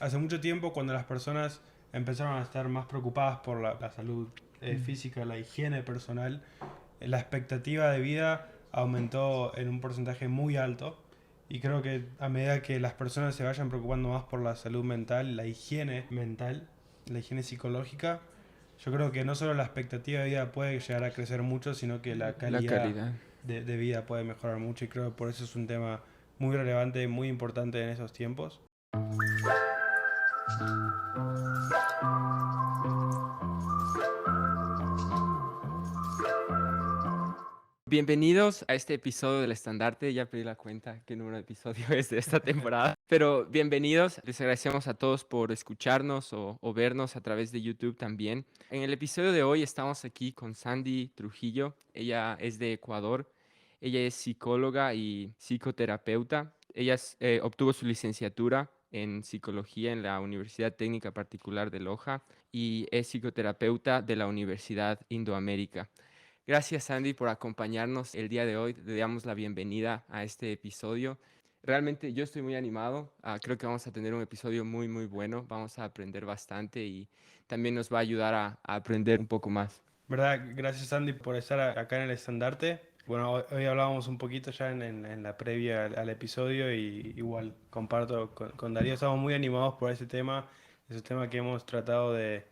hace mucho tiempo cuando las personas empezaron a estar más preocupadas por la salud física, la higiene personal, la expectativa de vida aumentó en un porcentaje muy alto. Y creo que a medida que las personas se vayan preocupando más por la salud mental, la higiene mental, la higiene psicológica, yo creo que no solo la expectativa de vida puede llegar a crecer mucho, sino que la La calidad calidad. de vida puede mejorar mucho. Y creo que por eso es un tema muy relevante, muy importante en esos tiempos. Bienvenidos a este episodio del Estandarte. Ya pedí la cuenta qué número de episodio es de esta temporada. Pero bienvenidos. Les agradecemos a todos por escucharnos o vernos a través de YouTube también. En el episodio de hoy estamos aquí con Sandy Trujillo. Ella es de Ecuador. Ella es psicóloga y psicoterapeuta. Obtuvo su licenciatura en psicología en la Universidad Técnica Particular de Loja y es psicoterapeuta de la Universidad Indoamérica. Gracias, Sandy, por acompañarnos el día de hoy. Le damos la bienvenida a este episodio. Realmente yo estoy muy animado. Creo que vamos a tener un episodio muy, muy bueno. Vamos a aprender bastante y también nos va a ayudar a aprender un poco más. ¿Verdad? Gracias Andy por estar acá en el estandarte. Bueno, hoy hablábamos un poquito ya en la previa al episodio y igual comparto con Darío, estamos muy animados por ese tema. Es un tema que hemos tratado de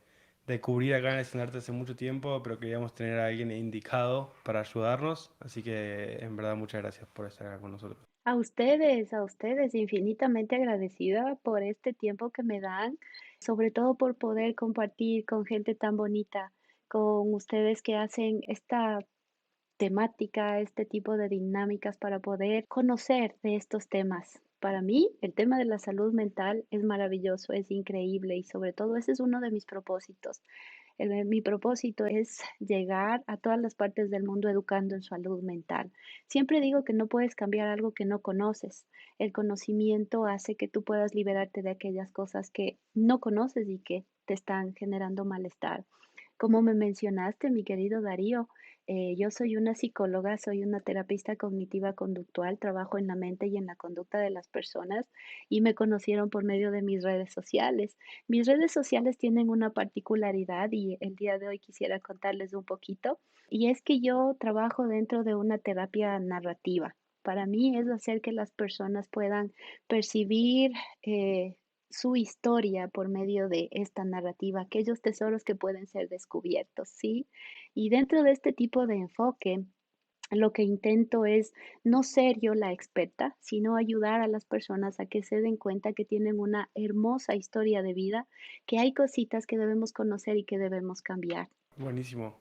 cubrir acá en el estandarte hace mucho tiempo, pero queríamos tener a alguien indicado para ayudarnos. Así que en verdad muchas gracias por estar acá con nosotros. A ustedes, infinitamente agradecida por este tiempo que me dan, sobre todo por poder compartir con gente tan bonita, con ustedes que hacen esta temática, este tipo de dinámicas para poder conocer de estos temas. Para mí, el tema de la salud mental es maravilloso, es increíble y sobre todo ese es uno de mis propósitos. Mi propósito es llegar a todas las partes del mundo educando en salud mental. Siempre digo que no puedes cambiar algo que no conoces. El conocimiento hace que tú puedas liberarte de aquellas cosas que no conoces y que te están generando malestar. Como me mencionaste, mi querido Darío, yo soy una psicóloga, soy una terapista cognitiva conductual, trabajo en la mente y en la conducta de las personas y me conocieron por medio de mis redes sociales. Mis redes sociales tienen una particularidad y el día de hoy quisiera contarles un poquito, y es que yo trabajo dentro de una terapia narrativa. Para mí es hacer que las personas puedan percibir su historia por medio de esta narrativa, aquellos tesoros que pueden ser descubiertos, ¿sí? Y dentro de este tipo de enfoque, lo que intento es no ser yo la experta, sino ayudar a las personas a que se den cuenta que tienen una hermosa historia de vida, que hay cositas que debemos conocer y que debemos cambiar. Buenísimo.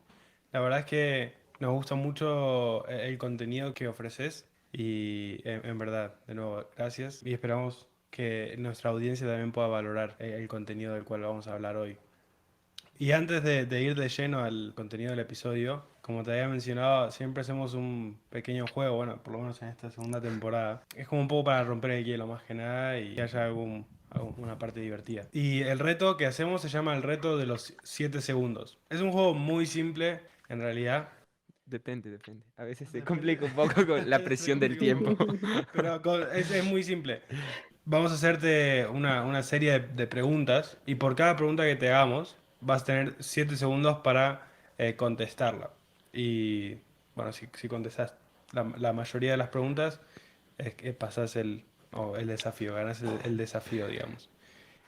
La verdad es que nos gusta mucho el contenido que ofreces y en verdad, de nuevo, gracias y esperamos que nuestra audiencia también pueda valorar el contenido del cual vamos a hablar hoy. Y antes de ir de lleno al contenido del episodio, como te había mencionado, siempre hacemos un pequeño juego, bueno, por lo menos en esta segunda temporada. Es como un poco para romper el hielo más que nada y que haya una parte divertida. Y el reto que hacemos se llama el reto de los 7 segundos. Es un juego muy simple, en realidad. Depende. A veces se Depende. complica un poco con la Se presión del complica un tiempo. poco. Pero es muy simple. Vamos a hacerte una serie de preguntas y por cada pregunta que te hagamos vas a tener 7 segundos para contestarla. Y bueno, si contestas la mayoría de las preguntas, es que pasas el desafío, ganas el desafío, digamos.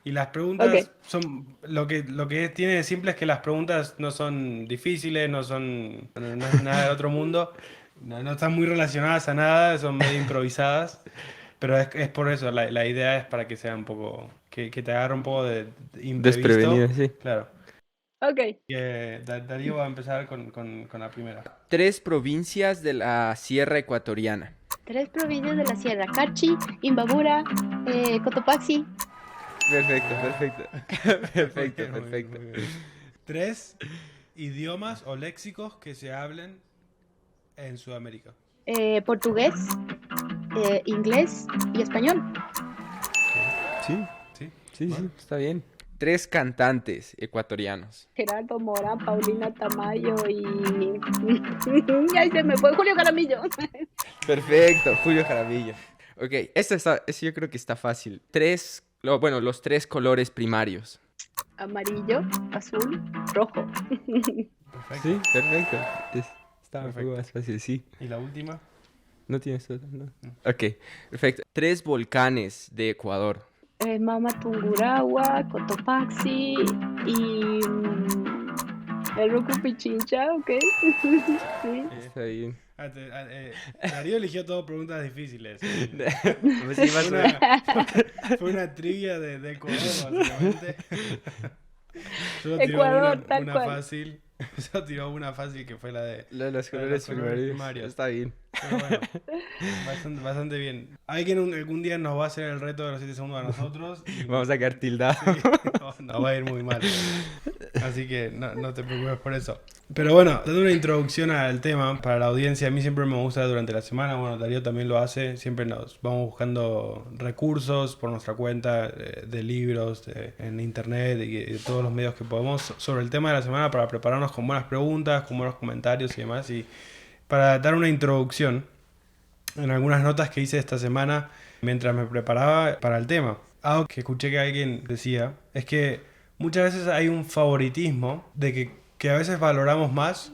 Y las Ok, preguntas son, lo que tiene de simple es que las preguntas no son difíciles, no es nada del otro mundo, no están muy relacionadas a nada, son medio improvisadas. Pero es por eso, la idea es para que sea un poco, que te agarre un poco de Desprevenido, imprevisto. sí. Claro. ok. Darío va a empezar con la primera. Tres provincias de la Sierra Ecuatoriana. Tres provincias de la Sierra: Carchi, Imbabura, Cotopaxi. Perfecto. Muy Perfecto, bien, muy bien, perfecto. muy bien. Tres idiomas o léxicos que se hablen en Sudamérica. Portugués, inglés y español. Ok. Sí, ¿Sí? sí, Bueno. está bien. Tres cantantes ecuatorianos. Gerardo Mora, Paulina Tamayo y... Ay, se me fue Julio Jaramillo. Perfecto, Julio Jaramillo. Ok, esta yo creo que está fácil. Tres Bueno, los tres colores primarios. Amarillo, azul, rojo. Perfecto, Sí, perfecto. Estaba un poco perfecto. más fácil, sí. ¿Y la última? ¿No tienes otra? No. No. Ok, perfecto. Tres volcanes de Ecuador. Mama Tungurahua, Cotopaxi y el Rucu Pichincha, ¿ok? Sí. Está bien. Darío eligió todas preguntas difíciles. Pues sí, Fue más o menos. una, fue una trivia de Ecuador, básicamente. Solo tiró Ecuador, tal una cual. fácil. Solo tiró una fácil que fue Lo de los la de colores los colores primarios. primarios. Está bien. Pero bueno, bastante bien. Alguien algún día nos va a hacer el reto de los 7 segundos a nosotros Vamos a quedar tildados. sí, nos va a ir muy mal. Así que no te preocupes por eso. Pero bueno, dando una introducción al tema para la audiencia, a mí siempre me gusta durante la semana, bueno, Darío también lo hace, siempre nos vamos buscando recursos por nuestra cuenta de libros, en internet y de todos los medios que podemos sobre el tema de la semana para prepararnos con buenas preguntas, con buenos comentarios y demás. Y para dar una introducción en algunas notas que hice esta semana mientras me preparaba para el tema. Algo que escuché que alguien decía es que muchas veces hay un favoritismo de que a veces valoramos más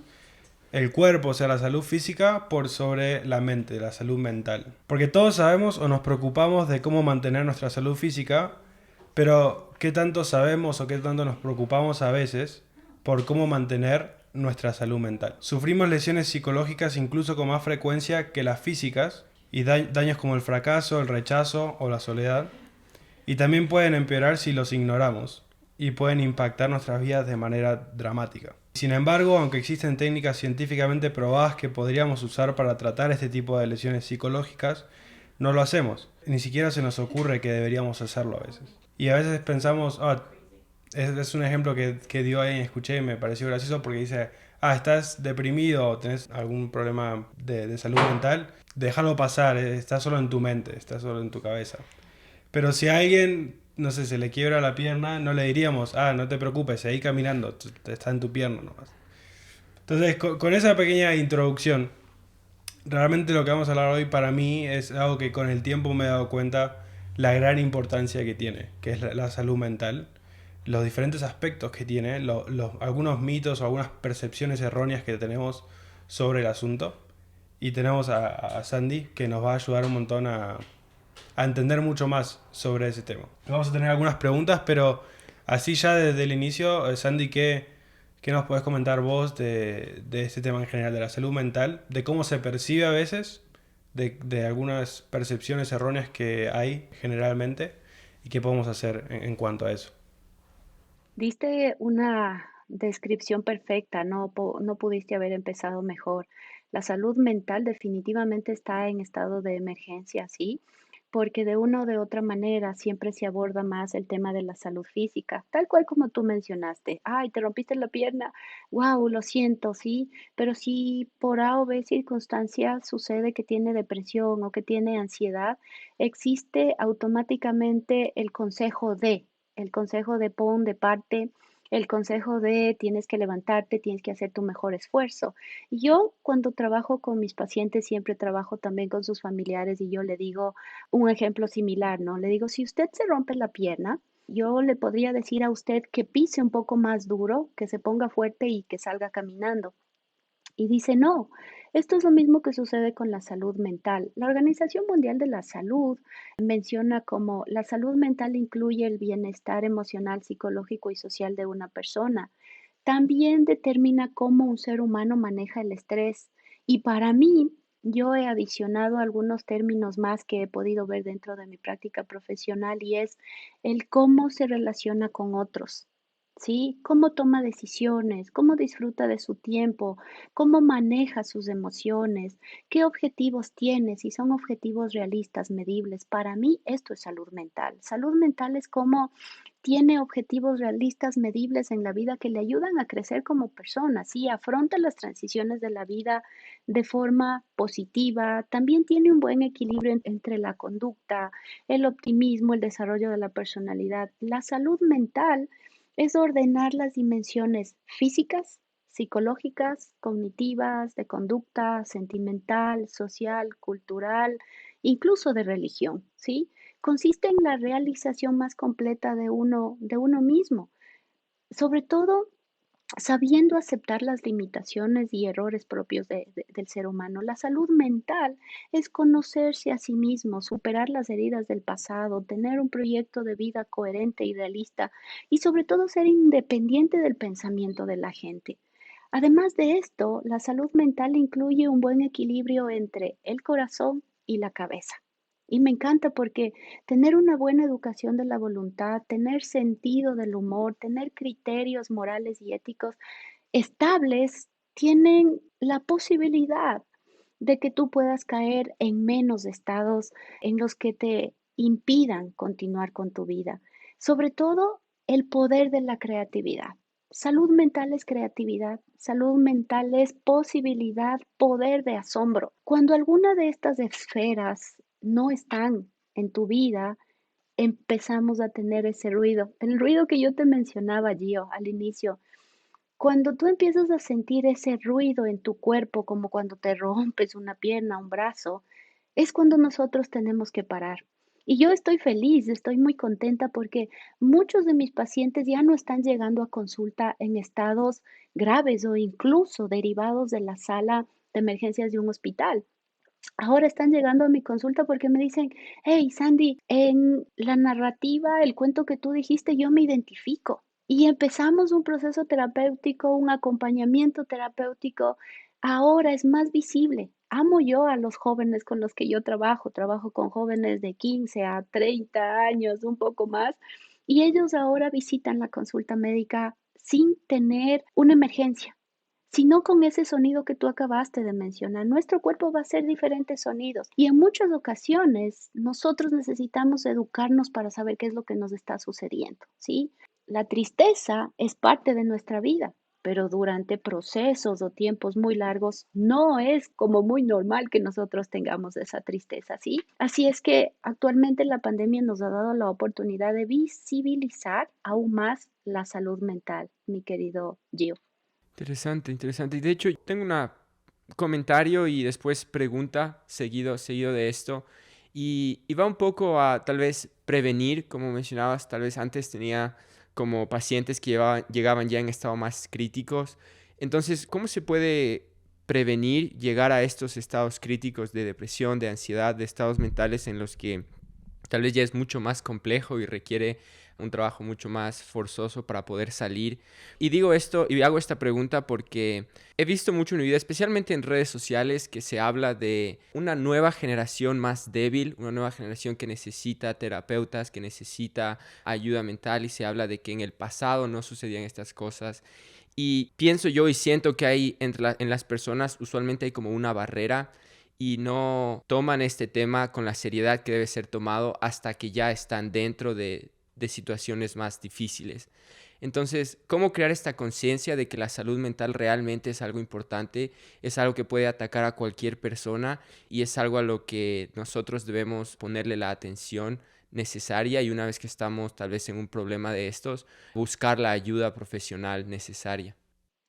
el cuerpo, o sea, la salud física, por sobre la mente, la salud mental. Porque todos sabemos o nos preocupamos de cómo mantener nuestra salud física, pero ¿qué tanto sabemos o qué tanto nos preocupamos a veces por cómo mantener nuestra salud mental? Sufrimos lesiones psicológicas incluso con más frecuencia que las físicas y daños como el fracaso, el rechazo o la soledad. Y también pueden empeorar si los ignoramos y pueden impactar nuestras vidas de manera dramática. Sin embargo, aunque existen técnicas científicamente probadas que podríamos usar para tratar este tipo de lesiones psicológicas, no lo hacemos. Ni siquiera se nos ocurre que deberíamos hacerlo a veces. Y a veces pensamos, es un ejemplo que dio ahí, escuché y me pareció gracioso porque dice, estás deprimido o tenés algún problema de salud mental, déjalo pasar, está solo en tu mente, está solo en tu cabeza. Pero si a alguien, no sé, se le quiebra la pierna, no le diríamos, no te preocupes, seguí caminando, está en tu pierna nomás. Entonces, con esa pequeña introducción, realmente lo que vamos a hablar hoy para mí es algo que con el tiempo me he dado cuenta la gran importancia que tiene, que es la salud mental, los diferentes aspectos que tiene, algunos mitos o algunas percepciones erróneas que tenemos sobre el asunto. Y tenemos a Sandy que nos va a ayudar un montón a entender mucho más sobre ese tema. Vamos a tener algunas preguntas, pero así ya desde el inicio, Sandy, ¿qué nos puedes comentar vos de este tema en general, de la salud mental, de cómo se percibe a veces, de algunas percepciones erróneas que hay generalmente y qué podemos hacer en cuanto a eso? Diste una descripción perfecta, no pudiste haber empezado mejor. La salud mental definitivamente está en estado de emergencia, sí, porque de una o de otra manera siempre se aborda más el tema de la salud física, tal cual como tú mencionaste. Ay, te rompiste la pierna, wow, lo siento, sí, pero si por A o B circunstancias sucede que tiene depresión o que tiene ansiedad, existe automáticamente el consejo de pon de parte, el consejo de tienes que levantarte, tienes que hacer tu mejor esfuerzo. Y yo cuando trabajo con mis pacientes siempre trabajo también con sus familiares y yo le digo un ejemplo similar, ¿no? Le digo, si usted se rompe la pierna, yo le podría decir a usted que pise un poco más duro, que se ponga fuerte y que salga caminando. Y dice, no, esto es lo mismo que sucede con la salud mental. La Organización Mundial de la Salud menciona como la salud mental incluye el bienestar emocional, psicológico y social de una persona. También determina cómo un ser humano maneja el estrés. Y para mí, yo he adicionado algunos términos más que he podido ver dentro de mi práctica profesional y es el cómo se relaciona con otros. ¿Sí? Cómo toma decisiones, cómo disfruta de su tiempo, cómo maneja sus emociones, qué objetivos tiene, si son objetivos realistas, medibles. Para mí esto es salud mental. Salud mental es cómo tiene objetivos realistas, medibles en la vida que le ayudan a crecer como persona, sí, afronta las transiciones de la vida de forma positiva, también tiene un buen equilibrio entre la conducta, el optimismo, el desarrollo de la personalidad. La salud mental es ordenar las dimensiones físicas, psicológicas, cognitivas, de conducta, sentimental, social, cultural, incluso de religión, ¿sí? consiste en la realización más completa de uno mismo. Sobre todo sabiendo aceptar las limitaciones y errores propios del ser humano. La salud mental es conocerse a sí mismo, superar las heridas del pasado, tener un proyecto de vida coherente y realista y sobre todo ser independiente del pensamiento de la gente. Además de esto, la salud mental incluye un buen equilibrio entre el corazón y la cabeza. Y me encanta porque tener una buena educación de la voluntad, tener sentido del humor, tener criterios morales y éticos estables, tienen la posibilidad de que tú puedas caer en menos estados en los que te impidan continuar con tu vida. Sobre todo, el poder de la creatividad. Salud mental es creatividad, salud mental es posibilidad, poder de asombro. Cuando alguna de estas esferas no están en tu vida, empezamos a tener ese ruido. El ruido que yo te mencionaba, Gio, al inicio. Cuando tú empiezas a sentir ese ruido en tu cuerpo, como cuando te rompes una pierna, un brazo, es cuando nosotros tenemos que parar. Y yo estoy feliz, estoy muy contenta porque muchos de mis pacientes ya no están llegando a consulta en estados graves o incluso derivados de la sala de emergencias de un hospital. Ahora están llegando a mi consulta porque me dicen, hey Sandy, en la narrativa, el cuento que tú dijiste, yo me identifico. Y empezamos un proceso terapéutico, un acompañamiento terapéutico. Ahora es más visible. Amo yo a los jóvenes con los que yo trabajo. Trabajo con jóvenes de 15 a 30 años, un poco más. Y ellos ahora visitan la consulta médica sin tener una emergencia, sino con ese sonido que tú acabaste de mencionar. Nuestro cuerpo va a hacer diferentes sonidos y en muchas ocasiones nosotros necesitamos educarnos para saber qué es lo que nos está sucediendo, ¿sí? La tristeza es parte de nuestra vida, pero durante procesos o tiempos muy largos no es como muy normal que nosotros tengamos esa tristeza, ¿sí? Así es que actualmente la pandemia nos ha dado la oportunidad de visibilizar aún más la salud mental, mi querido Gio. Interesante, interesante. Y de hecho, tengo un comentario y después pregunta seguido de esto. Y va un poco a tal vez prevenir, como mencionabas, tal vez antes tenía como pacientes que llegaban ya en estado más críticos. Entonces, ¿cómo se puede prevenir llegar a estos estados críticos de depresión, de ansiedad, de estados mentales en los que tal vez ya es mucho más complejo y requiere un trabajo mucho más forzoso para poder salir? Y digo esto y hago esta pregunta porque he visto mucho en mi vida, especialmente en redes sociales, que se habla de una nueva generación más débil, una nueva generación que necesita terapeutas, que necesita ayuda mental, y se habla de que en el pasado no sucedían estas cosas. Y pienso yo y siento que hay en las personas usualmente hay como una barrera y no toman este tema con la seriedad que debe ser tomado hasta que ya están dentro de situaciones más difíciles. Entonces, ¿cómo crear esta conciencia de que la salud mental realmente es algo importante, es algo que puede atacar a cualquier persona y es algo a lo que nosotros debemos ponerle la atención necesaria, y una vez que estamos tal vez en un problema de estos, buscar la ayuda profesional necesaria?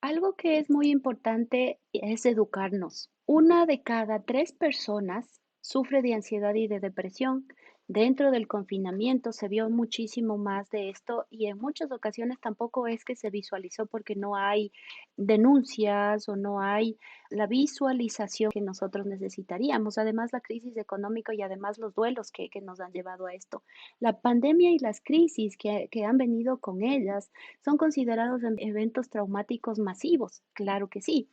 Algo que es muy importante es educarnos. Una de cada 3 personas sufre de ansiedad y de depresión. Dentro del confinamiento se vio muchísimo más de esto y en muchas ocasiones tampoco es que se visualizó porque no hay denuncias o no hay la visualización que nosotros necesitaríamos. Además, la crisis económica y además los duelos que nos han llevado a esto. La pandemia y las crisis que han venido con ellas son considerados eventos traumáticos masivos, claro que sí.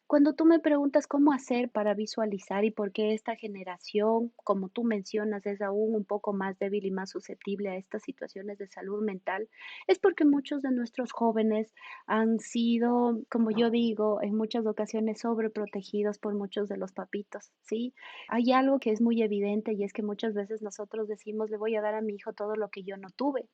Cuando tú me preguntas cómo hacer para visualizar y por qué esta generación, como tú mencionas, es aún un poco más débil y más susceptible a estas situaciones de salud mental, es porque muchos de nuestros jóvenes han sido, como yo digo, en muchas ocasiones sobreprotegidos por muchos de los papitos, ¿sí? Hay algo que es muy evidente y es que muchas veces nosotros decimos, le voy a dar a mi hijo todo lo que yo no tuve.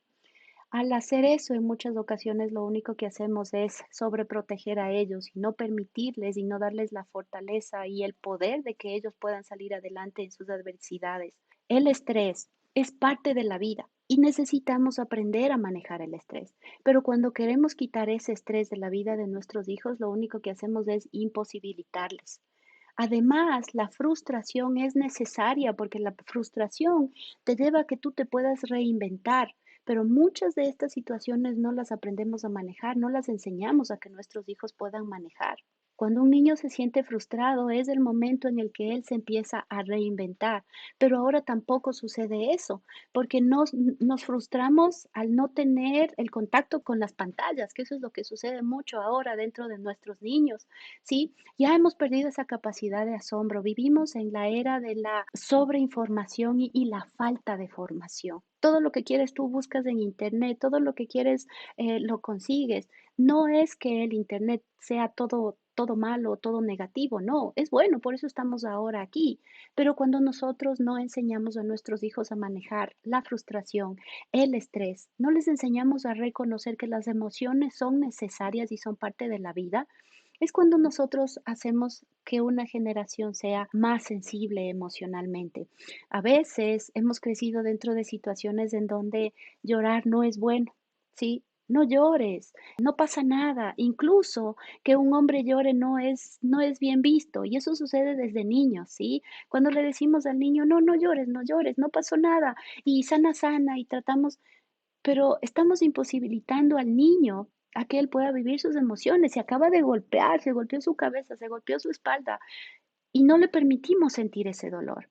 Al hacer eso, en muchas ocasiones lo único que hacemos es sobreproteger a ellos y no permitirles y no darles la fortaleza y el poder de que ellos puedan salir adelante en sus adversidades. El estrés es parte de la vida y necesitamos aprender a manejar el estrés. Pero cuando queremos quitar ese estrés de la vida de nuestros hijos, lo único que hacemos es imposibilitarles. Además, la frustración es necesaria porque la frustración te lleva a que tú te puedas reinventar, pero muchas de estas situaciones no las aprendemos a manejar, no las enseñamos a que nuestros hijos puedan manejar. Cuando un niño se siente frustrado es el momento en el que él se empieza a reinventar, pero ahora tampoco sucede eso, porque nos frustramos al no tener el contacto con las pantallas, que eso es lo que sucede mucho ahora dentro de nuestros niños, ¿sí? Ya hemos perdido esa capacidad de asombro. Vivimos en la era de la sobreinformación y la falta de formación. Todo lo que quieres tú buscas en Internet, todo lo que quieres lo consigues. No es que el Internet sea todo malo, todo negativo, no, es bueno, por eso estamos ahora aquí. Pero cuando nosotros no enseñamos a nuestros hijos a manejar la frustración, el estrés, no les enseñamos a reconocer que las emociones son necesarias y son parte de la vida, es cuando nosotros hacemos que una generación sea más sensible emocionalmente. A veces hemos crecido dentro de situaciones en donde llorar no es bueno, ¿sí? No llores, no pasa nada. Incluso que un hombre llore no es bien visto. Y eso sucede desde niños, ¿sí? Cuando le decimos al niño, no, no llores, no llores, no pasó nada. Y sana, sana, y tratamos, pero estamos imposibilitando al niño a que él pueda vivir sus emociones. Se acaba de golpear, se golpeó su cabeza, se golpeó su espalda y no le permitimos sentir ese dolor.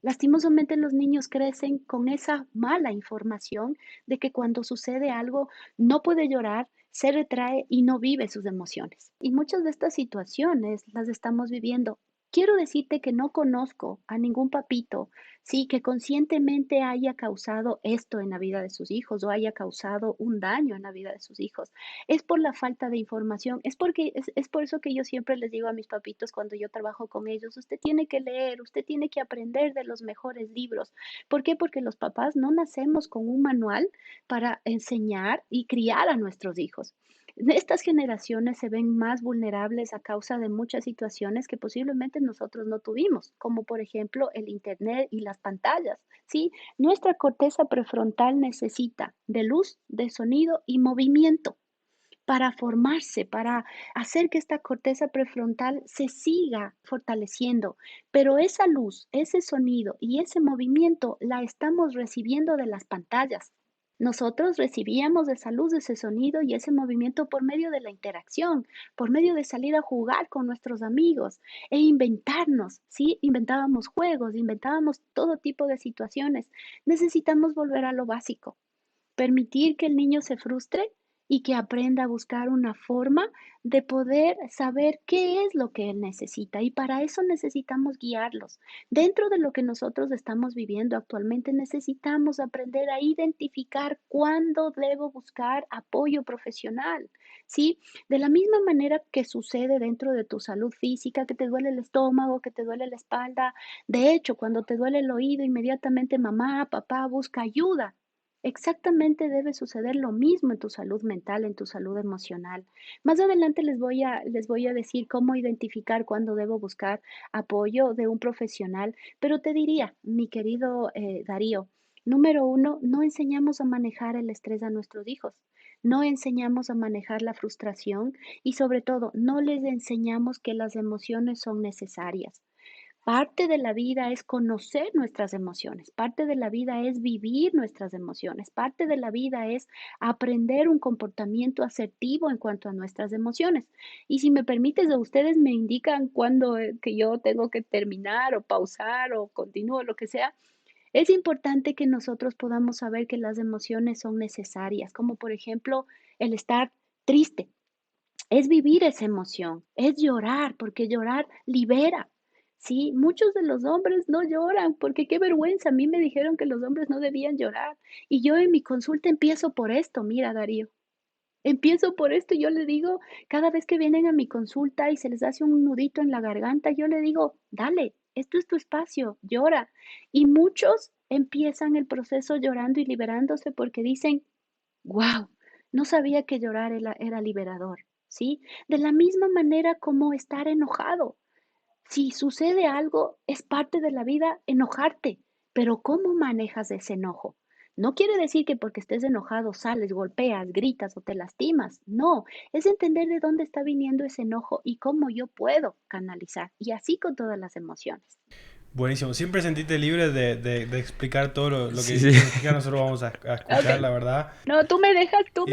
Lastimosamente los niños crecen con esa mala información de que cuando sucede algo no puede llorar, se retrae y no vive sus emociones. Y muchas de estas situaciones las estamos viviendo. Quiero decirte que no conozco a ningún papito, sí, que conscientemente haya causado esto en la vida de sus hijos o haya causado un daño en la vida de sus hijos. Es por la falta de información, es por eso que yo siempre les digo a mis papitos cuando yo trabajo con ellos, usted tiene que leer, usted tiene que aprender de los mejores libros. ¿Por qué? Porque los papás no nacemos con un manual para enseñar y criar a nuestros hijos. Estas generaciones se ven más vulnerables a causa de muchas situaciones que posiblemente nosotros no tuvimos, como por ejemplo el Internet y las pantallas, ¿sí? Nuestra corteza prefrontal necesita de luz, de sonido y movimiento para formarse, para hacer que esta corteza prefrontal se siga fortaleciendo. Pero esa luz, ese sonido y ese movimiento la estamos recibiendo de las pantallas. Nosotros recibíamos esa luz, ese sonido y ese movimiento por medio de la interacción, por medio de salir a jugar con nuestros amigos e inventarnos, ¿sí? Inventábamos juegos, inventábamos todo tipo de situaciones. Necesitamos volver a lo básico. Permitir que el niño se frustre y que aprenda a buscar una forma de poder saber qué es lo que él necesita. Y para eso necesitamos guiarlos. Dentro de lo que nosotros estamos viviendo actualmente, necesitamos aprender a identificar cuándo debo buscar apoyo profesional. ¿Sí? De la misma manera que sucede dentro de tu salud física, que te duele el estómago, que te duele la espalda. De hecho, cuando te duele el oído, inmediatamente mamá, papá busca ayuda. Exactamente debe suceder lo mismo en tu salud mental, en tu salud emocional. Más adelante les voy a decir cómo identificar cuándo debo buscar apoyo de un profesional, pero te diría, mi querido Darío, número uno, no enseñamos a manejar el estrés a nuestros hijos, no enseñamos a manejar la frustración y sobre todo no les enseñamos que las emociones son necesarias. Parte de la vida es conocer nuestras emociones, parte de la vida es vivir nuestras emociones, parte de la vida es aprender un comportamiento asertivo en cuanto a nuestras emociones. Y si me permites, ustedes me indican cuándo que yo tengo que terminar o pausar o continúo, lo que sea. Es importante que nosotros podamos saber que las emociones son necesarias, como por ejemplo el estar triste. Es vivir esa emoción, es llorar, porque llorar libera. Sí, muchos de los hombres no lloran, porque qué vergüenza. A mí me dijeron que los hombres no debían llorar. Y yo en mi consulta empiezo por esto, mira, Darío. Empiezo por esto, yo le digo, cada vez que vienen a mi consulta y se les hace un nudito en la garganta, yo le digo, dale, esto es tu espacio, llora. Y muchos empiezan el proceso llorando y liberándose porque dicen, wow, no sabía que llorar era liberador, ¿sí? De la misma manera como estar enojado. Si sucede algo, es parte de la vida enojarte, pero ¿cómo manejas ese enojo? No quiere decir que porque estés enojado sales, golpeas, gritas o te lastimas. No, es entender de dónde está viniendo ese enojo y cómo yo puedo canalizar. Y así con todas las emociones. Buenísimo. Siempre sentiste libre de explicar todo lo Sí, que sí. significa. Nosotros vamos a Ok. escuchar, la verdad. No, tú Y me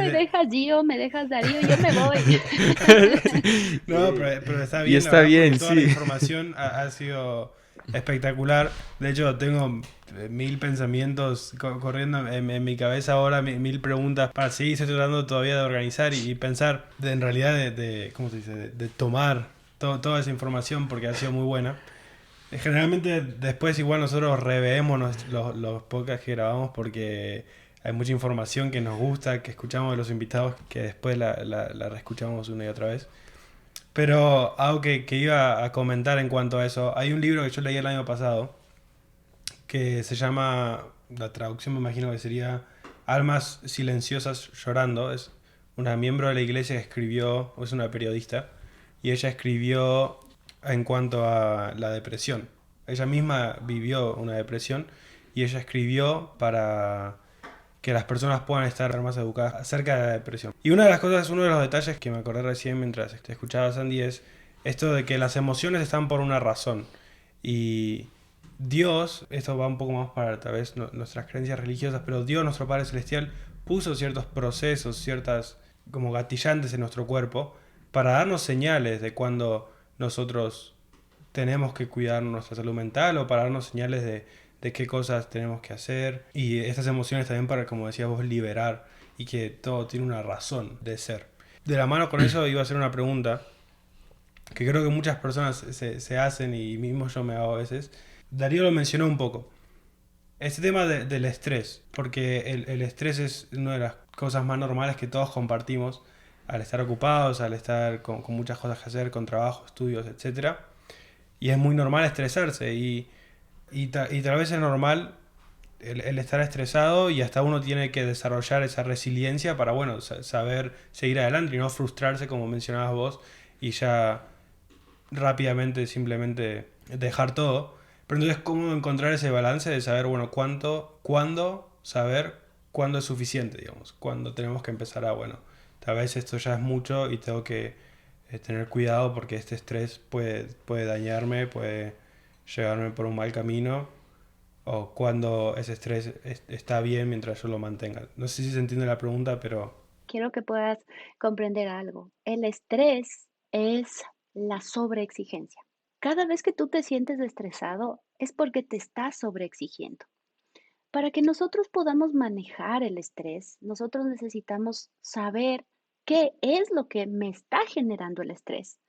de... dejas Gio, me dejas Darío, yo me voy. Sí. No, pero está Y bien, la está verdad, porque bien, toda la sí. información ha sido espectacular. De hecho, tengo mil pensamientos corriendo en mi cabeza ahora, mil preguntas para seguir. Estoy tratando todavía de organizar y pensar en realidad ¿cómo se dice? De tomar toda esa información porque ha sido muy buena. Generalmente después igual nosotros reveemos los podcasts que grabamos porque hay mucha información que nos gusta, que escuchamos de los invitados, que después la reescuchamos una y otra vez. Pero algo que iba a comentar en cuanto a eso, hay un libro que yo leí el año pasado que se llama, la traducción me imagino que sería Almas Silenciosas Llorando. Es una miembro de la iglesia que escribió, o es una periodista, y ella escribió en cuanto a la depresión. Ella misma vivió una depresión y ella escribió para que las personas puedan estar más educadas acerca de la depresión. Y una de las cosas, uno de los detalles que me acordé recién mientras te escuchaba, Sandy, es esto de que las emociones están por una razón. Y Dios, esto va un poco más para tal vez nuestras creencias religiosas, pero Dios, nuestro Padre Celestial, puso ciertos procesos, ciertas como gatillantes en nuestro cuerpo para darnos señales de cuando nosotros tenemos que cuidar nuestra salud mental o para darnos señales de qué cosas tenemos que hacer y estas emociones también para, como decías vos, liberar y que todo tiene una razón de ser. De la mano con eso iba a hacer una pregunta que creo que muchas personas se hacen y mismo yo me hago a veces. Darío lo mencionó un poco. Este tema del estrés, porque el estrés es una de las cosas más normales que todos compartimos al estar ocupados, al estar con muchas cosas que hacer, con trabajo, estudios, etcétera. Y es muy normal estresarse y tal vez es normal el estar estresado y hasta uno tiene que desarrollar esa resiliencia para, bueno, saber seguir adelante y no frustrarse como mencionabas vos y ya rápidamente simplemente dejar todo. Pero entonces, ¿cómo encontrar ese balance de saber, bueno, cuándo, saber cuándo es suficiente, digamos? Cuándo tenemos que empezar a, bueno, tal vez esto ya es mucho y tengo que tener cuidado porque este estrés puede dañarme, puede llevarme por un mal camino. O cuando ese estrés está bien mientras yo lo mantenga. No sé si se entiende la pregunta, pero Quiero que puedas comprender algo. El estrés es la sobreexigencia. Cada vez que tú te sientes estresado es porque te estás sobreexigiendo. Para que nosotros podamos manejar el estrés, nosotros necesitamos saber qué es lo que me está generando el estrés.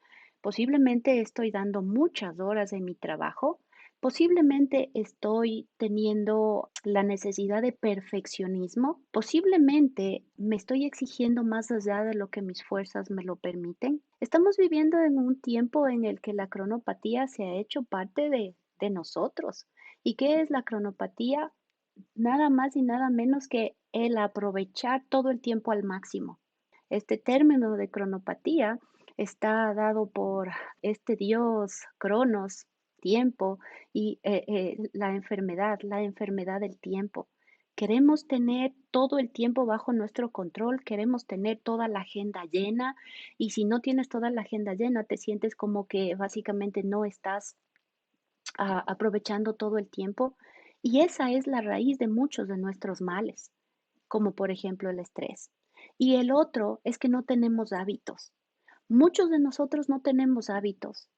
Posiblemente estoy dando muchas horas en mi trabajo, posiblemente estoy teniendo la necesidad de perfeccionismo, posiblemente me estoy exigiendo más allá de lo que mis fuerzas me lo permiten. Estamos viviendo en un tiempo en el que la cronopatía se ha hecho parte de nosotros. ¿Y qué es la cronopatía? Nada más y nada menos que el aprovechar todo el tiempo al máximo. Este término de cronopatía está dado por este dios Cronos, tiempo, y la enfermedad del tiempo. Queremos tener todo el tiempo bajo nuestro control, queremos tener toda la agenda llena y si no tienes toda la agenda llena, te sientes como que básicamente no estás aprovechando todo el tiempo. Y esa es la raíz de muchos de nuestros males, como por ejemplo el estrés. Y el otro es que no tenemos hábitos. Muchos de nosotros no tenemos hábitos.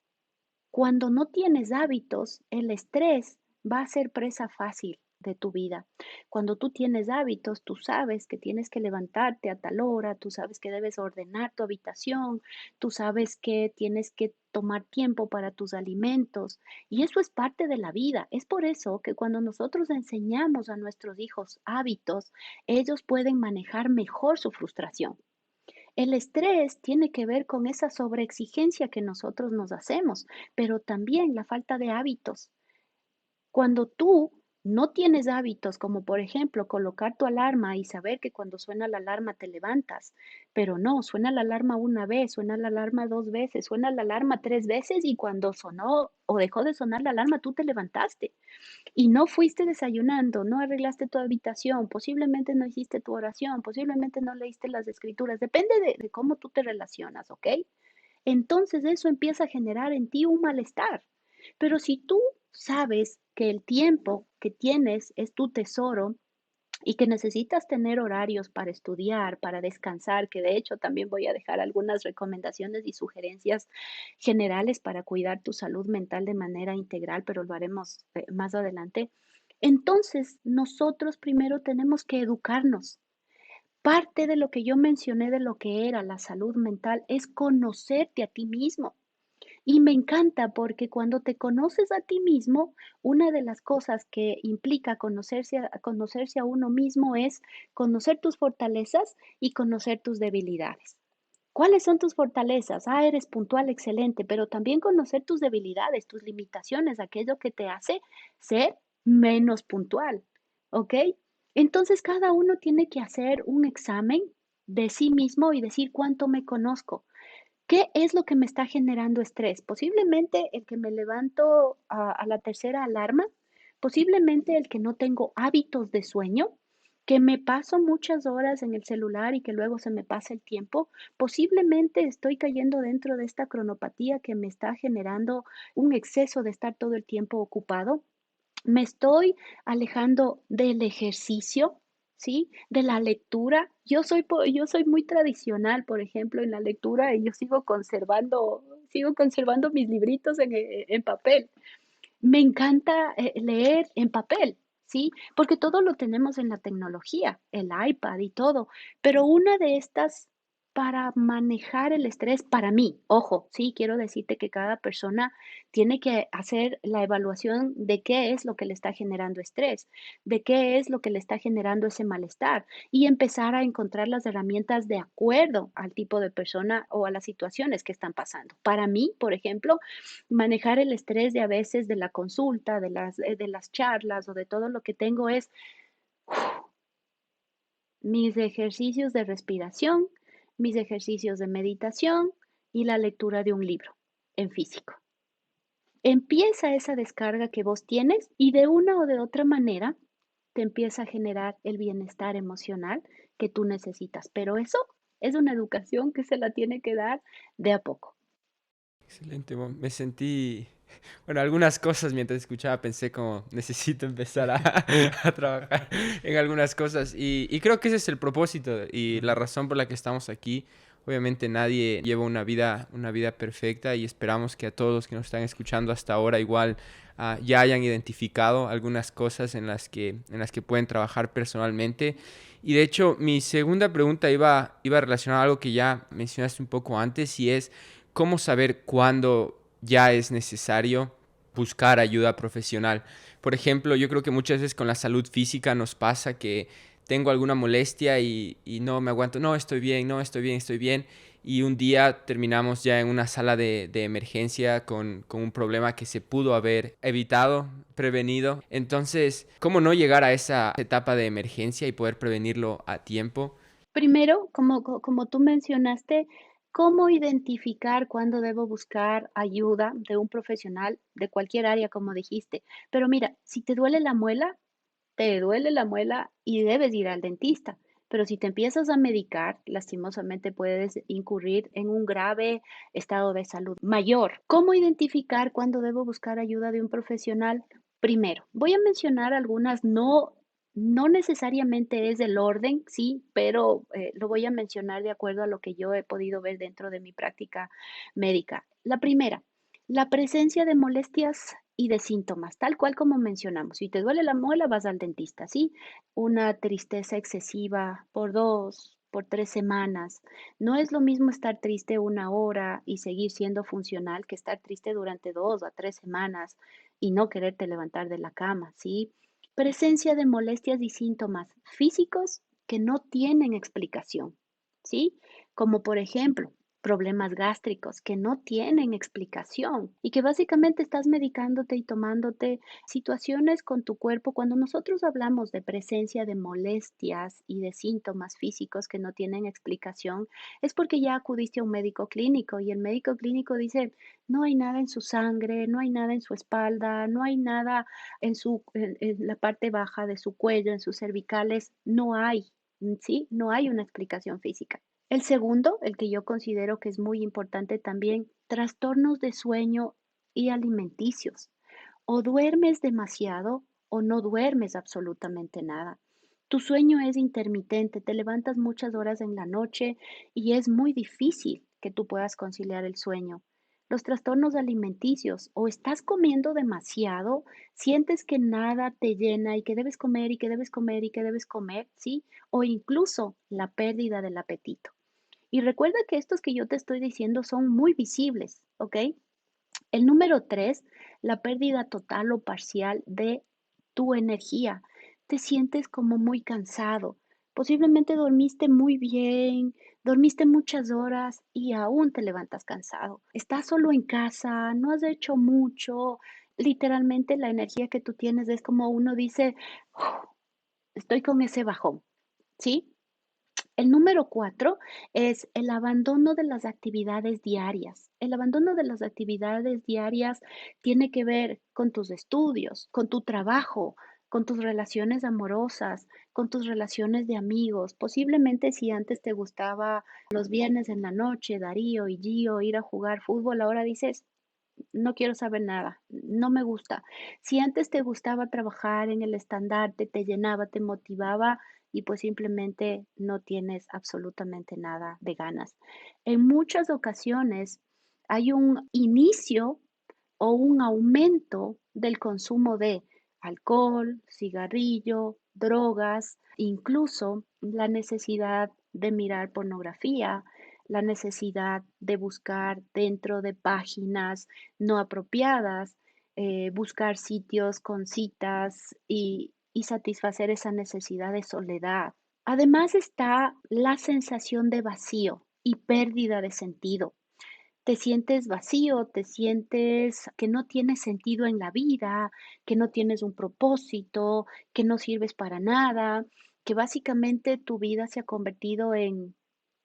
Cuando no tienes hábitos, el estrés va a ser presa fácil de tu vida. Cuando tú tienes hábitos, tú sabes que tienes que levantarte a tal hora, tú sabes que debes ordenar tu habitación, tú sabes que tienes que tomar tiempo para tus alimentos y eso es parte de la vida. Es por eso que cuando nosotros enseñamos a nuestros hijos hábitos, ellos pueden manejar mejor su frustración. El estrés tiene que ver con esa sobreexigencia que nosotros nos hacemos, pero también la falta de hábitos. Cuando tú no tienes hábitos como, por ejemplo, colocar tu alarma y saber que cuando suena la alarma te levantas, pero no, suena la alarma una vez, suena la alarma 2 veces, suena la alarma 3 veces y cuando sonó o dejó de sonar la alarma, tú te levantaste y no fuiste desayunando, no arreglaste tu habitación, posiblemente no hiciste tu oración, posiblemente no leíste las escrituras, depende de cómo tú te relacionas, ¿ok? Entonces eso empieza a generar en ti un malestar. Pero si tú sabes que el tiempo que tienes es tu tesoro y que necesitas tener horarios para estudiar, para descansar, que de hecho también voy a dejar algunas recomendaciones y sugerencias generales para cuidar tu salud mental de manera integral, pero lo haremos más adelante. Entonces, nosotros primero tenemos que educarnos. Parte de lo que yo mencioné de lo que era la salud mental es conocerte a ti mismo. Y me encanta porque cuando te conoces a ti mismo, una de las cosas que implica conocerse a uno mismo es conocer tus fortalezas y conocer tus debilidades. ¿Cuáles son tus fortalezas? Ah, eres puntual, excelente, pero también conocer tus debilidades, tus limitaciones, aquello que te hace ser menos puntual, ¿ok? Entonces cada uno tiene que hacer un examen de sí mismo y decir cuánto me conozco. ¿Qué es lo que me está generando estrés? Posiblemente el que me levanto a la tercera alarma, posiblemente el que no tengo hábitos de sueño, que me paso muchas horas en el celular y que luego se me pasa el tiempo, posiblemente estoy cayendo dentro de esta cronopatía que me está generando un exceso de estar todo el tiempo ocupado. Me estoy alejando del ejercicio, ¿sí? De la lectura. Yo soy muy tradicional, por ejemplo, en la lectura, y yo sigo conservando mis libritos en papel. Me encanta, leer en papel, ¿sí? Porque todo lo tenemos en la tecnología, el iPad y todo, pero una de estas para manejar el estrés, para mí, ojo, sí, quiero decirte que cada persona tiene que hacer la evaluación de qué es lo que le está generando estrés, de qué es lo que le está generando ese malestar y empezar a encontrar las herramientas de acuerdo al tipo de persona o a las situaciones que están pasando. Para mí, por ejemplo, manejar el estrés de a veces de la consulta, de las charlas o de todo lo que tengo es mis ejercicios de respiración, mis ejercicios de meditación y la lectura de un libro en físico. Empieza esa descarga que vos tienes y de una o de otra manera te empieza a generar el bienestar emocional que tú necesitas. Pero eso es una educación que se la tiene que dar de a poco. Excelente, me sentí, bueno, algunas cosas mientras escuchaba pensé como necesito empezar a, a trabajar en algunas cosas y creo que ese es el propósito y la Ujú. razón por la que estamos aquí. Obviamente nadie lleva una vida perfecta y esperamos que a todos los que nos están escuchando hasta ahora igual ya hayan identificado algunas cosas en las que pueden trabajar personalmente. Y de hecho, mi segunda pregunta iba relacionada a algo que ya mencionaste un poco antes y es cómo saber cuándo ya es necesario buscar ayuda profesional. Por ejemplo, yo creo que muchas veces con la salud física nos pasa que tengo alguna molestia y no me aguanto, no, estoy bien, no, estoy bien, estoy bien. Y un día terminamos ya en una sala de emergencia con un problema que se pudo haber evitado, prevenido. Entonces, ¿cómo no llegar a esa etapa de emergencia y poder prevenirlo a tiempo? Primero, como tú mencionaste, ¿cómo identificar cuándo debo buscar ayuda de un profesional de cualquier área, como dijiste? Pero mira, si te duele la muela, te duele la muela y debes ir al dentista. Pero si te empiezas a medicar, lastimosamente puedes incurrir en un grave estado de salud mayor. ¿Cómo identificar cuándo debo buscar ayuda de un profesional? Primero, voy a mencionar algunas, no necesariamente es el orden, sí, pero lo voy a mencionar de acuerdo a lo que yo he podido ver dentro de mi práctica médica. La primera, la presencia de molestias y de síntomas, tal cual como mencionamos. Si te duele la muela, vas al dentista, ¿sí? Una tristeza excesiva por 2, por 3 semanas. No es lo mismo estar triste una hora y seguir siendo funcional que estar triste durante 2 a 3 semanas y no quererte levantar de la cama, ¿sí? Presencia de molestias y síntomas físicos que no tienen explicación, ¿sí? Como por ejemplo, problemas gástricos que no tienen explicación y que básicamente estás medicándote y tomándote situaciones con tu cuerpo. Cuando nosotros hablamos de presencia de molestias y de síntomas físicos que no tienen explicación, es porque ya acudiste a un médico clínico y el médico clínico dice, no hay nada en su sangre, no hay nada en su espalda, no hay nada en la parte baja de su cuello, en sus cervicales, no hay, ¿sí? No hay una explicación física. El segundo, el que yo considero que es muy importante también, trastornos de sueño y alimenticios. O duermes demasiado o no duermes absolutamente nada. Tu sueño es intermitente, te levantas muchas horas en la noche y es muy difícil que tú puedas conciliar el sueño. Los trastornos alimenticios, o estás comiendo demasiado, sientes que nada te llena y que debes comer y que debes comer y que debes comer, ¿sí? O incluso la pérdida del apetito. Y recuerda que estos que yo te estoy diciendo son muy visibles, ¿ok? El número 3, la pérdida total o parcial de tu energía. Te sientes como muy cansado. Posiblemente dormiste muy bien, dormiste muchas horas y aún te levantas cansado. Estás solo en casa, no has hecho mucho. Literalmente la energía que tú tienes es como uno dice, "Uf, estoy con ese bajón, ¿sí? El número 4 es el abandono de las actividades diarias. El abandono de las actividades diarias tiene que ver con tus estudios, con tu trabajo, con tus relaciones amorosas, con tus relaciones de amigos. Posiblemente si antes te gustaba los viernes en la noche, Darío y Gio, ir a jugar fútbol, ahora dices, no quiero saber nada, no me gusta. Si antes te gustaba trabajar en el estandarte, te llenaba, te motivaba y pues simplemente no tienes absolutamente nada de ganas. En muchas ocasiones hay un inicio o un aumento del consumo de alcohol, cigarrillo, drogas, incluso la necesidad de mirar pornografía, la necesidad de buscar dentro de páginas no apropiadas, buscar sitios con citas y satisfacer esa necesidad de soledad. Además está la sensación de vacío y pérdida de sentido. Te sientes vacío, te sientes que no tienes sentido en la vida, que no tienes un propósito, que no sirves para nada, que básicamente tu vida se ha convertido en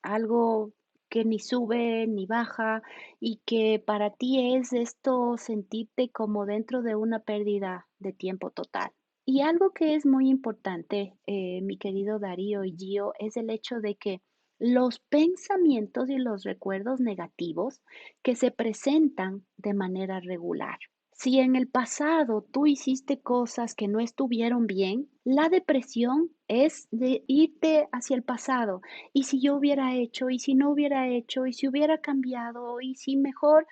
algo que ni sube ni baja y que para ti es esto sentirte como dentro de una pérdida de tiempo total. Y algo que es muy importante, mi querido Darío y Gio, es el hecho de que los pensamientos y los recuerdos negativos que se presentan de manera regular. Si en el pasado tú hiciste cosas que no estuvieron bien, la depresión es de irte hacia el pasado. Y si yo hubiera hecho, y si no hubiera hecho, y si hubiera cambiado, y si mejor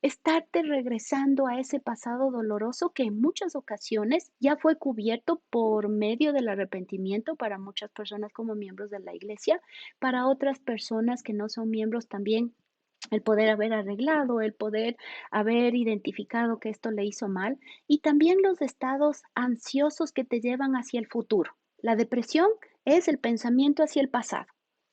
estarte regresando a ese pasado doloroso que en muchas ocasiones ya fue cubierto por medio del arrepentimiento para muchas personas como miembros de la iglesia, para otras personas que no son miembros también el poder haber arreglado, el poder haber identificado que esto le hizo mal y también los estados ansiosos que te llevan hacia el futuro. La depresión es el pensamiento hacia el pasado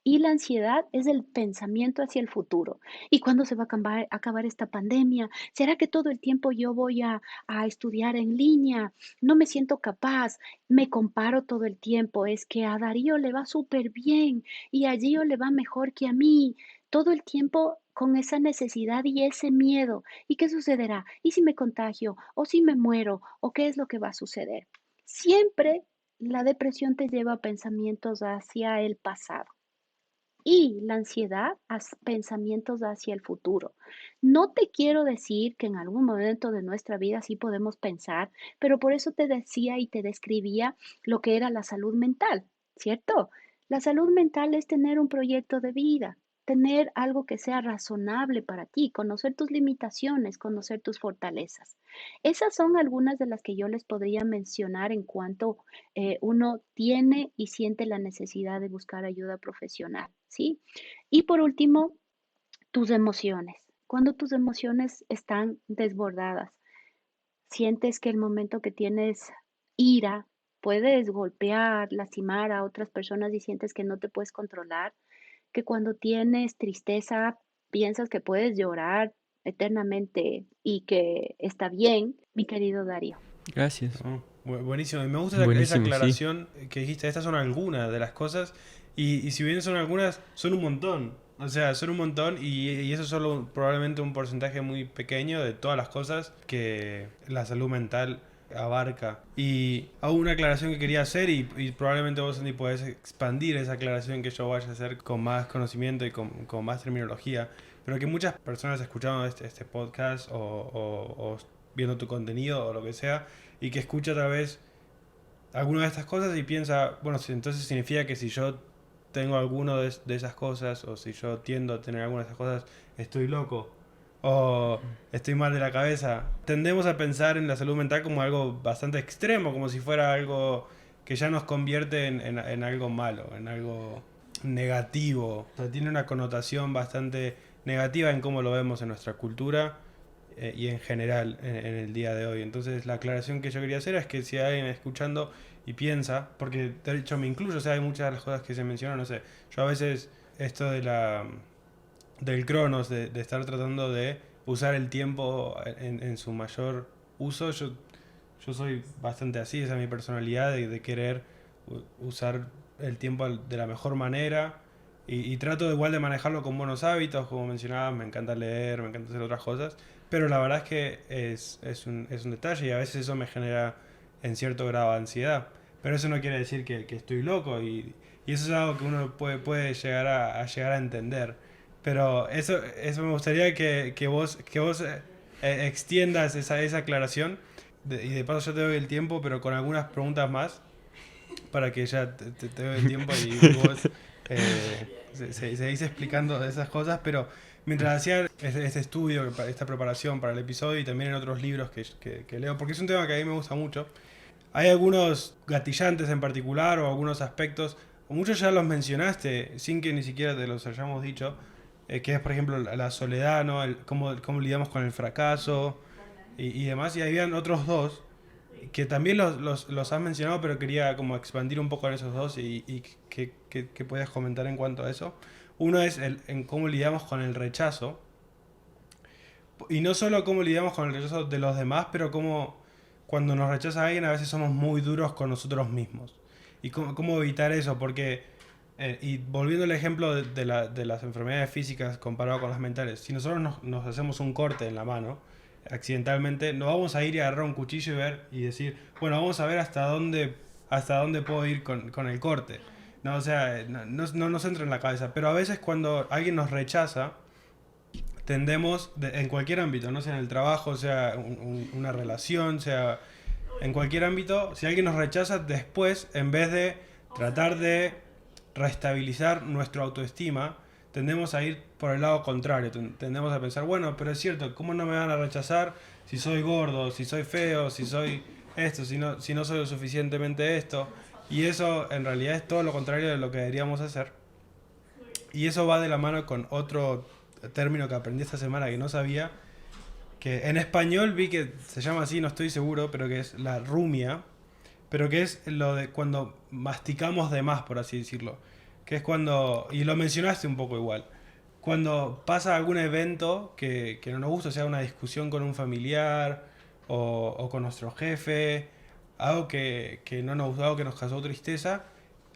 y la ansiedad es el pensamiento hacia el futuro. ¿Y cuándo se va a acabar esta pandemia? ¿Será que todo el tiempo yo voy a estudiar en línea? No me siento capaz, me comparo todo el tiempo. Es que a Darío le va súper bien y a Gio le va mejor que a mí todo el tiempo con esa necesidad y ese miedo. ¿Y qué sucederá? ¿Y si me contagio? ¿O si me muero? ¿O qué es lo que va a suceder? Siempre la depresión te lleva a pensamientos hacia el pasado y la ansiedad a pensamientos hacia el futuro. No te quiero decir que en algún momento de nuestra vida sí podemos pensar, pero por eso te decía y te describía lo que era la salud mental, ¿cierto? La salud mental es tener un proyecto de vida, tener algo que sea razonable para ti, conocer tus limitaciones, conocer tus fortalezas. Esas son algunas de las que yo les podría mencionar en cuanto uno tiene y siente la necesidad de buscar ayuda profesional, ¿sí? Y por último, tus emociones. Cuando tus emociones están desbordadas, sientes que el momento que tienes ira, puedes golpear, lastimar a otras personas y sientes que no te puedes controlar, que cuando tienes tristeza piensas que puedes llorar eternamente y que está bien, mi querido Darío. Gracias. ¿No? Buenísimo. Y me gusta esa Buenísimo, sí. aclaración que dijiste. Estas son algunas de las cosas. Y si bien son algunas, son un montón. O sea, son un montón y eso es solo probablemente un porcentaje muy pequeño de todas las cosas que la salud mental abarca. Y hago una aclaración que quería hacer y probablemente vos, Andy, podés expandir esa aclaración que yo vaya a hacer con más conocimiento y con más terminología. Pero que muchas personas escuchando este podcast o viendo tu contenido o lo que sea, y que escucha otra vez alguna de estas cosas y piensa, bueno, entonces significa que si yo tengo alguno de esas cosas, o si yo tiendo a tener alguna de esas cosas, estoy loco, o estoy mal de la cabeza. Tendemos a pensar en la salud mental como algo bastante extremo, como si fuera algo que ya nos convierte en algo malo, en algo negativo. O sea, tiene una connotación bastante negativa en cómo lo vemos en nuestra cultura y en general en el día de hoy. Entonces la aclaración que yo quería hacer es que si hay alguien escuchando y piensa, porque de hecho me incluyo, o sea, hay muchas de las cosas que se mencionan, no sé, yo a veces esto del cronos, de estar tratando de usar el tiempo en su mayor uso, yo soy bastante así, esa es mi personalidad de querer usar el tiempo de la mejor manera y trato igual de manejarlo con buenos hábitos, como mencionaba, me encanta leer, me encanta hacer otras cosas, pero la verdad es que es un detalle y a veces eso me genera en cierto grado de ansiedad. Pero eso no quiere decir que estoy loco y eso es algo que uno puede llegar a llegar a entender. Pero eso me gustaría que vos extiendas esa aclaración y de paso yo te doy el tiempo, pero con algunas preguntas más para que ya te doy el tiempo y vos seguís explicando esas cosas, pero mientras hacía este estudio, esta preparación para el episodio y también en otros libros que leo, porque es un tema que a mí me gusta mucho, hay algunos gatillantes en particular o algunos aspectos, o muchos ya los mencionaste sin que ni siquiera te los hayamos dicho, que es por ejemplo la soledad, ¿no? Cómo lidiamos con el fracaso y demás, y habían otros dos que también los has mencionado, pero quería como expandir un poco en esos dos y que puedas comentar en cuanto a eso. Uno es en cómo lidiamos con el rechazo, y no solo cómo lidiamos con el rechazo de los demás, pero cómo cuando nos rechaza alguien a veces somos muy duros con nosotros mismos. Y cómo evitar eso, porque, y volviendo al ejemplo de las enfermedades físicas comparado con las mentales, si nosotros nos hacemos un corte en la mano, accidentalmente, no vamos a ir y agarrar un cuchillo y ver y decir, bueno, vamos a ver hasta dónde puedo ir con el corte. No, o sea, no nos entra en la cabeza. Pero a veces cuando alguien nos rechaza, tendemos, en cualquier ámbito, no sea en el trabajo, sea una relación, sea en cualquier ámbito, si alguien nos rechaza, después, en vez de tratar de restabilizar nuestra autoestima, tendemos a ir por el lado contrario, tendemos a pensar, bueno, pero es cierto, ¿cómo no me van a rechazar si soy gordo, si soy feo, si soy esto, si no soy lo suficientemente esto? Y eso en realidad es todo lo contrario de lo que deberíamos hacer. Y eso va de la mano con otro término que aprendí esta semana que no sabía, que en español vi que se llama así, no estoy seguro, pero que es la rumia, pero que es lo de cuando masticamos de más, por así decirlo. Que es cuando, y lo mencionaste un poco igual, cuando pasa algún evento que no nos gusta, sea una discusión con un familiar o con nuestro jefe, algo que no nos gustó, algo que nos causó tristeza,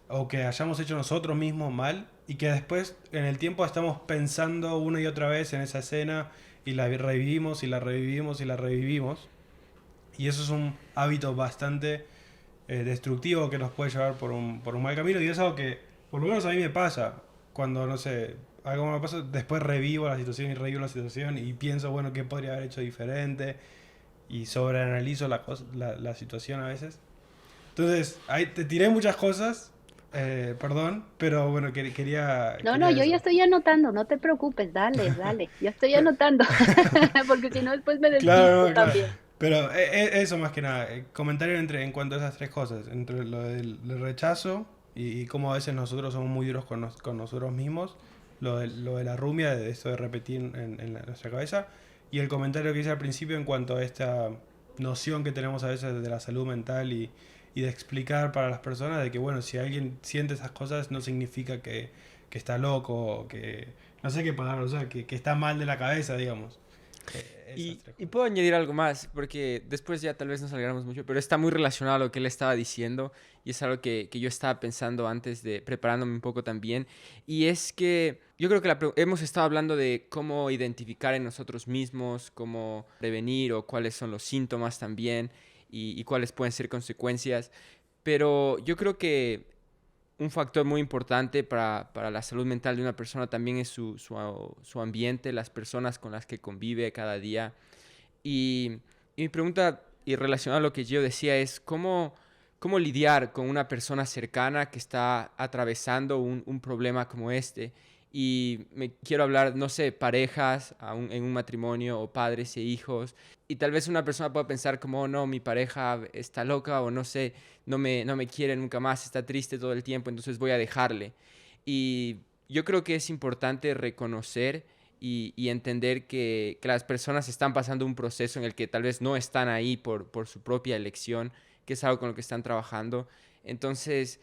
o que hayamos hecho nosotros mismos mal y que después en el tiempo estamos pensando una y otra vez en esa escena y la revivimos y la revivimos y la revivimos. Y eso es un hábito bastante destructivo que nos puede llevar por un mal camino y es algo que por lo menos a mí me pasa cuando, no sé, algo me pasa, después revivo la situación y revivo la situación y pienso, bueno, qué podría haber hecho diferente y sobreanalizo la situación a veces. Entonces, ahí te tiré muchas cosas, perdón, pero bueno, No, no, quería yo ya eso. estoy anotando, no te preocupes, dale, dale, ya estoy anotando, porque si no después me despisto Claro, no, claro. también. Pero eso más que nada, comentario en cuanto a esas tres cosas, entre lo del rechazo y cómo a veces nosotros somos muy duros con nosotros mismos, lo de la rumia, de esto de repetir nuestra cabeza, y el comentario que hice al principio en cuanto a esta noción que tenemos a veces de la salud mental y de explicar para las personas de que, bueno, si alguien siente esas cosas no significa que está loco, que no sé qué palabra usar, que está mal de la cabeza, digamos. Esas tres Y cosas. puedo añadir algo más, porque después ya tal vez nos salgamos mucho, pero está muy relacionado a lo que él estaba diciendo y es algo que yo estaba pensando antes de preparándome un poco también. Y es que yo creo que hemos estado hablando de cómo identificar en nosotros mismos, cómo prevenir o cuáles son los síntomas también y cuáles pueden ser consecuencias. Pero yo creo que un factor muy importante para la salud mental de una persona también es su ambiente, las personas con las que convive cada día. Y mi pregunta, y relacionada a lo que yo decía, es cómo lidiar con una persona cercana que está atravesando un problema como este. Y me quiero hablar, no sé, parejas en un matrimonio o padres e hijos. Y tal vez una persona pueda pensar como, "Oh, no, mi pareja está loca o no sé, no me quiere nunca más, está triste todo el tiempo, entonces voy a dejarle". Y yo creo que es importante reconocer y entender que las personas están pasando un proceso en el que tal vez no están ahí por su propia elección, que es algo con lo que están trabajando. Entonces,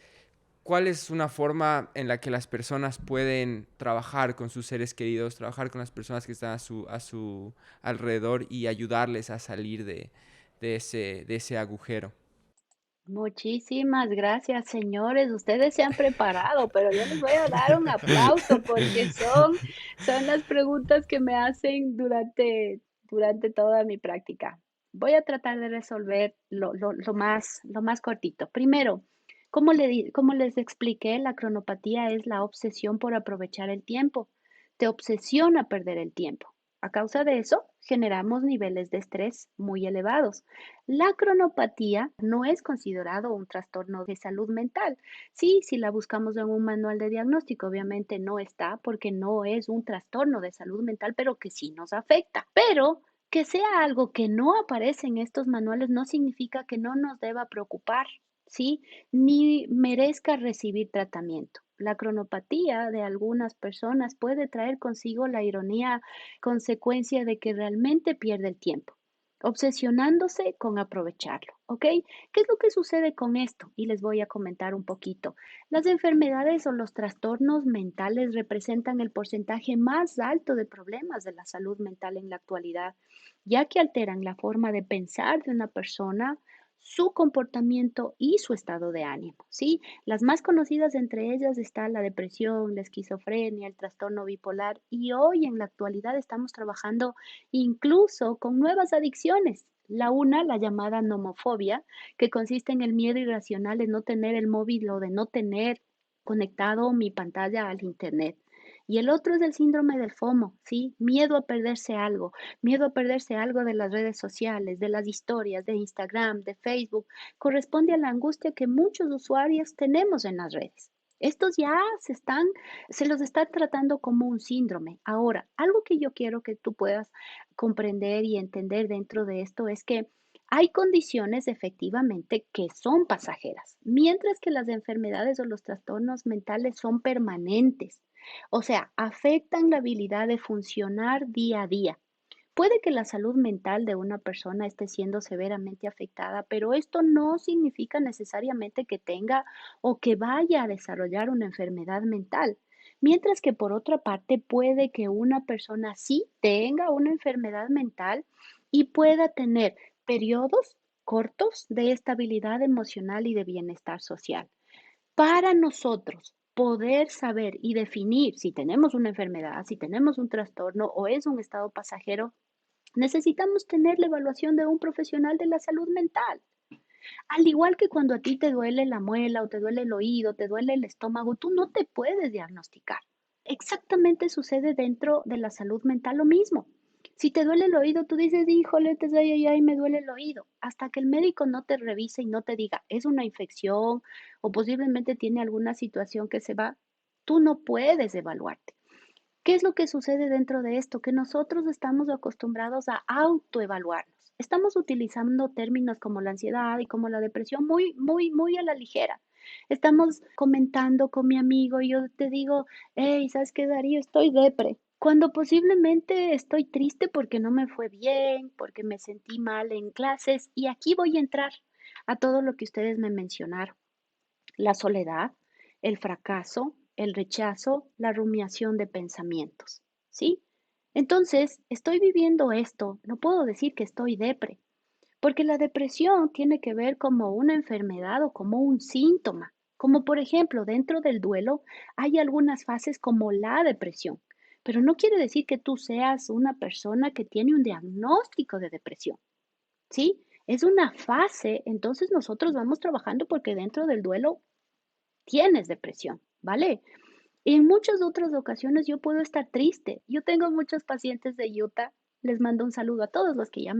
¿cuál es una forma en la que las personas pueden trabajar con sus seres queridos, trabajar con las personas que están a su alrededor y ayudarles a salir de ese agujero? Muchísimas gracias, señores. Ustedes se han preparado, pero yo les voy a dar un aplauso porque son las preguntas que me hacen durante toda mi práctica. Voy a tratar de resolver lo más cortito. Primero, como les expliqué, la cronopatía es la obsesión por aprovechar el tiempo. Te obsesiona perder el tiempo. A causa de eso, generamos niveles de estrés muy elevados. La cronopatía no es considerado un trastorno de salud mental. Sí, si la buscamos en un manual de diagnóstico, obviamente no está porque no es un trastorno de salud mental, pero que sí nos afecta. Pero que sea algo que no aparece en estos manuales no significa que no nos deba preocupar, ¿sí? Ni merezca recibir tratamiento. La cronopatía de algunas personas puede traer consigo la ironía consecuencia de que realmente pierde el tiempo obsesionándose con aprovecharlo, ¿ok? ¿Qué es lo que sucede con esto? Y les voy a comentar un poquito. Las enfermedades o los trastornos mentales representan el porcentaje más alto de problemas de la salud mental en la actualidad, ya que alteran la forma de pensar de una persona, su comportamiento y su estado de ánimo, ¿sí? Las más conocidas entre ellas está la depresión, la esquizofrenia, el trastorno bipolar y hoy en la actualidad estamos trabajando incluso con nuevas adicciones. La llamada nomofobia, que consiste en el miedo irracional de no tener el móvil o de no tener conectado mi pantalla al internet. Y el otro es el síndrome del FOMO, ¿sí? Miedo a perderse algo de las redes sociales, de las historias, de Instagram, de Facebook. Corresponde a la angustia que muchos usuarios tenemos en las redes. Estos ya se los está tratando como un síndrome. Ahora, algo que yo quiero que tú puedas comprender y entender dentro de esto es que hay condiciones efectivamente que son pasajeras, mientras que las enfermedades o los trastornos mentales son permanentes. O sea, afectan la habilidad de funcionar día a día. Puede que la salud mental de una persona esté siendo severamente afectada, pero esto no significa necesariamente que tenga o que vaya a desarrollar una enfermedad mental. Mientras que por otra parte puede que una persona sí tenga una enfermedad mental y pueda tener periodos cortos de estabilidad emocional y de bienestar social. Para nosotros poder saber y definir si tenemos una enfermedad, si tenemos un trastorno o es un estado pasajero, necesitamos tener la evaluación de un profesional de la salud mental. Al igual que cuando a ti te duele la muela o te duele el oído, te duele el estómago, tú no te puedes diagnosticar. Exactamente sucede dentro de la salud mental lo mismo. Si te duele el oído, tú dices, híjole, ay, ay, ay, me duele el oído. Hasta que el médico no te revise y no te diga, es una infección o posiblemente tiene alguna situación que se va, tú no puedes evaluarte. ¿Qué es lo que sucede dentro de esto? Que nosotros estamos acostumbrados a autoevaluarnos. Estamos utilizando términos como la ansiedad y como la depresión muy, muy, muy a la ligera. Estamos comentando con mi amigo y yo te digo, hey, ¿sabes qué, Darío? Estoy depre. Cuando posiblemente estoy triste porque no me fue bien, porque me sentí mal en clases y aquí voy a entrar a todo lo que ustedes me mencionaron. La soledad, el fracaso, el rechazo, la rumiación de pensamientos, ¿sí? Entonces, estoy viviendo esto, no puedo decir que estoy depre, porque la depresión tiene que ver como una enfermedad o como un síntoma. Como por ejemplo, dentro del duelo hay algunas fases como la depresión, pero no quiere decir que tú seas una persona que tiene un diagnóstico de depresión, ¿sí? Es una fase, entonces nosotros vamos trabajando porque dentro del duelo tienes depresión, ¿vale? En muchas otras ocasiones yo puedo estar triste. Yo tengo muchos pacientes de Utah. Les mando un saludo a todos los que ya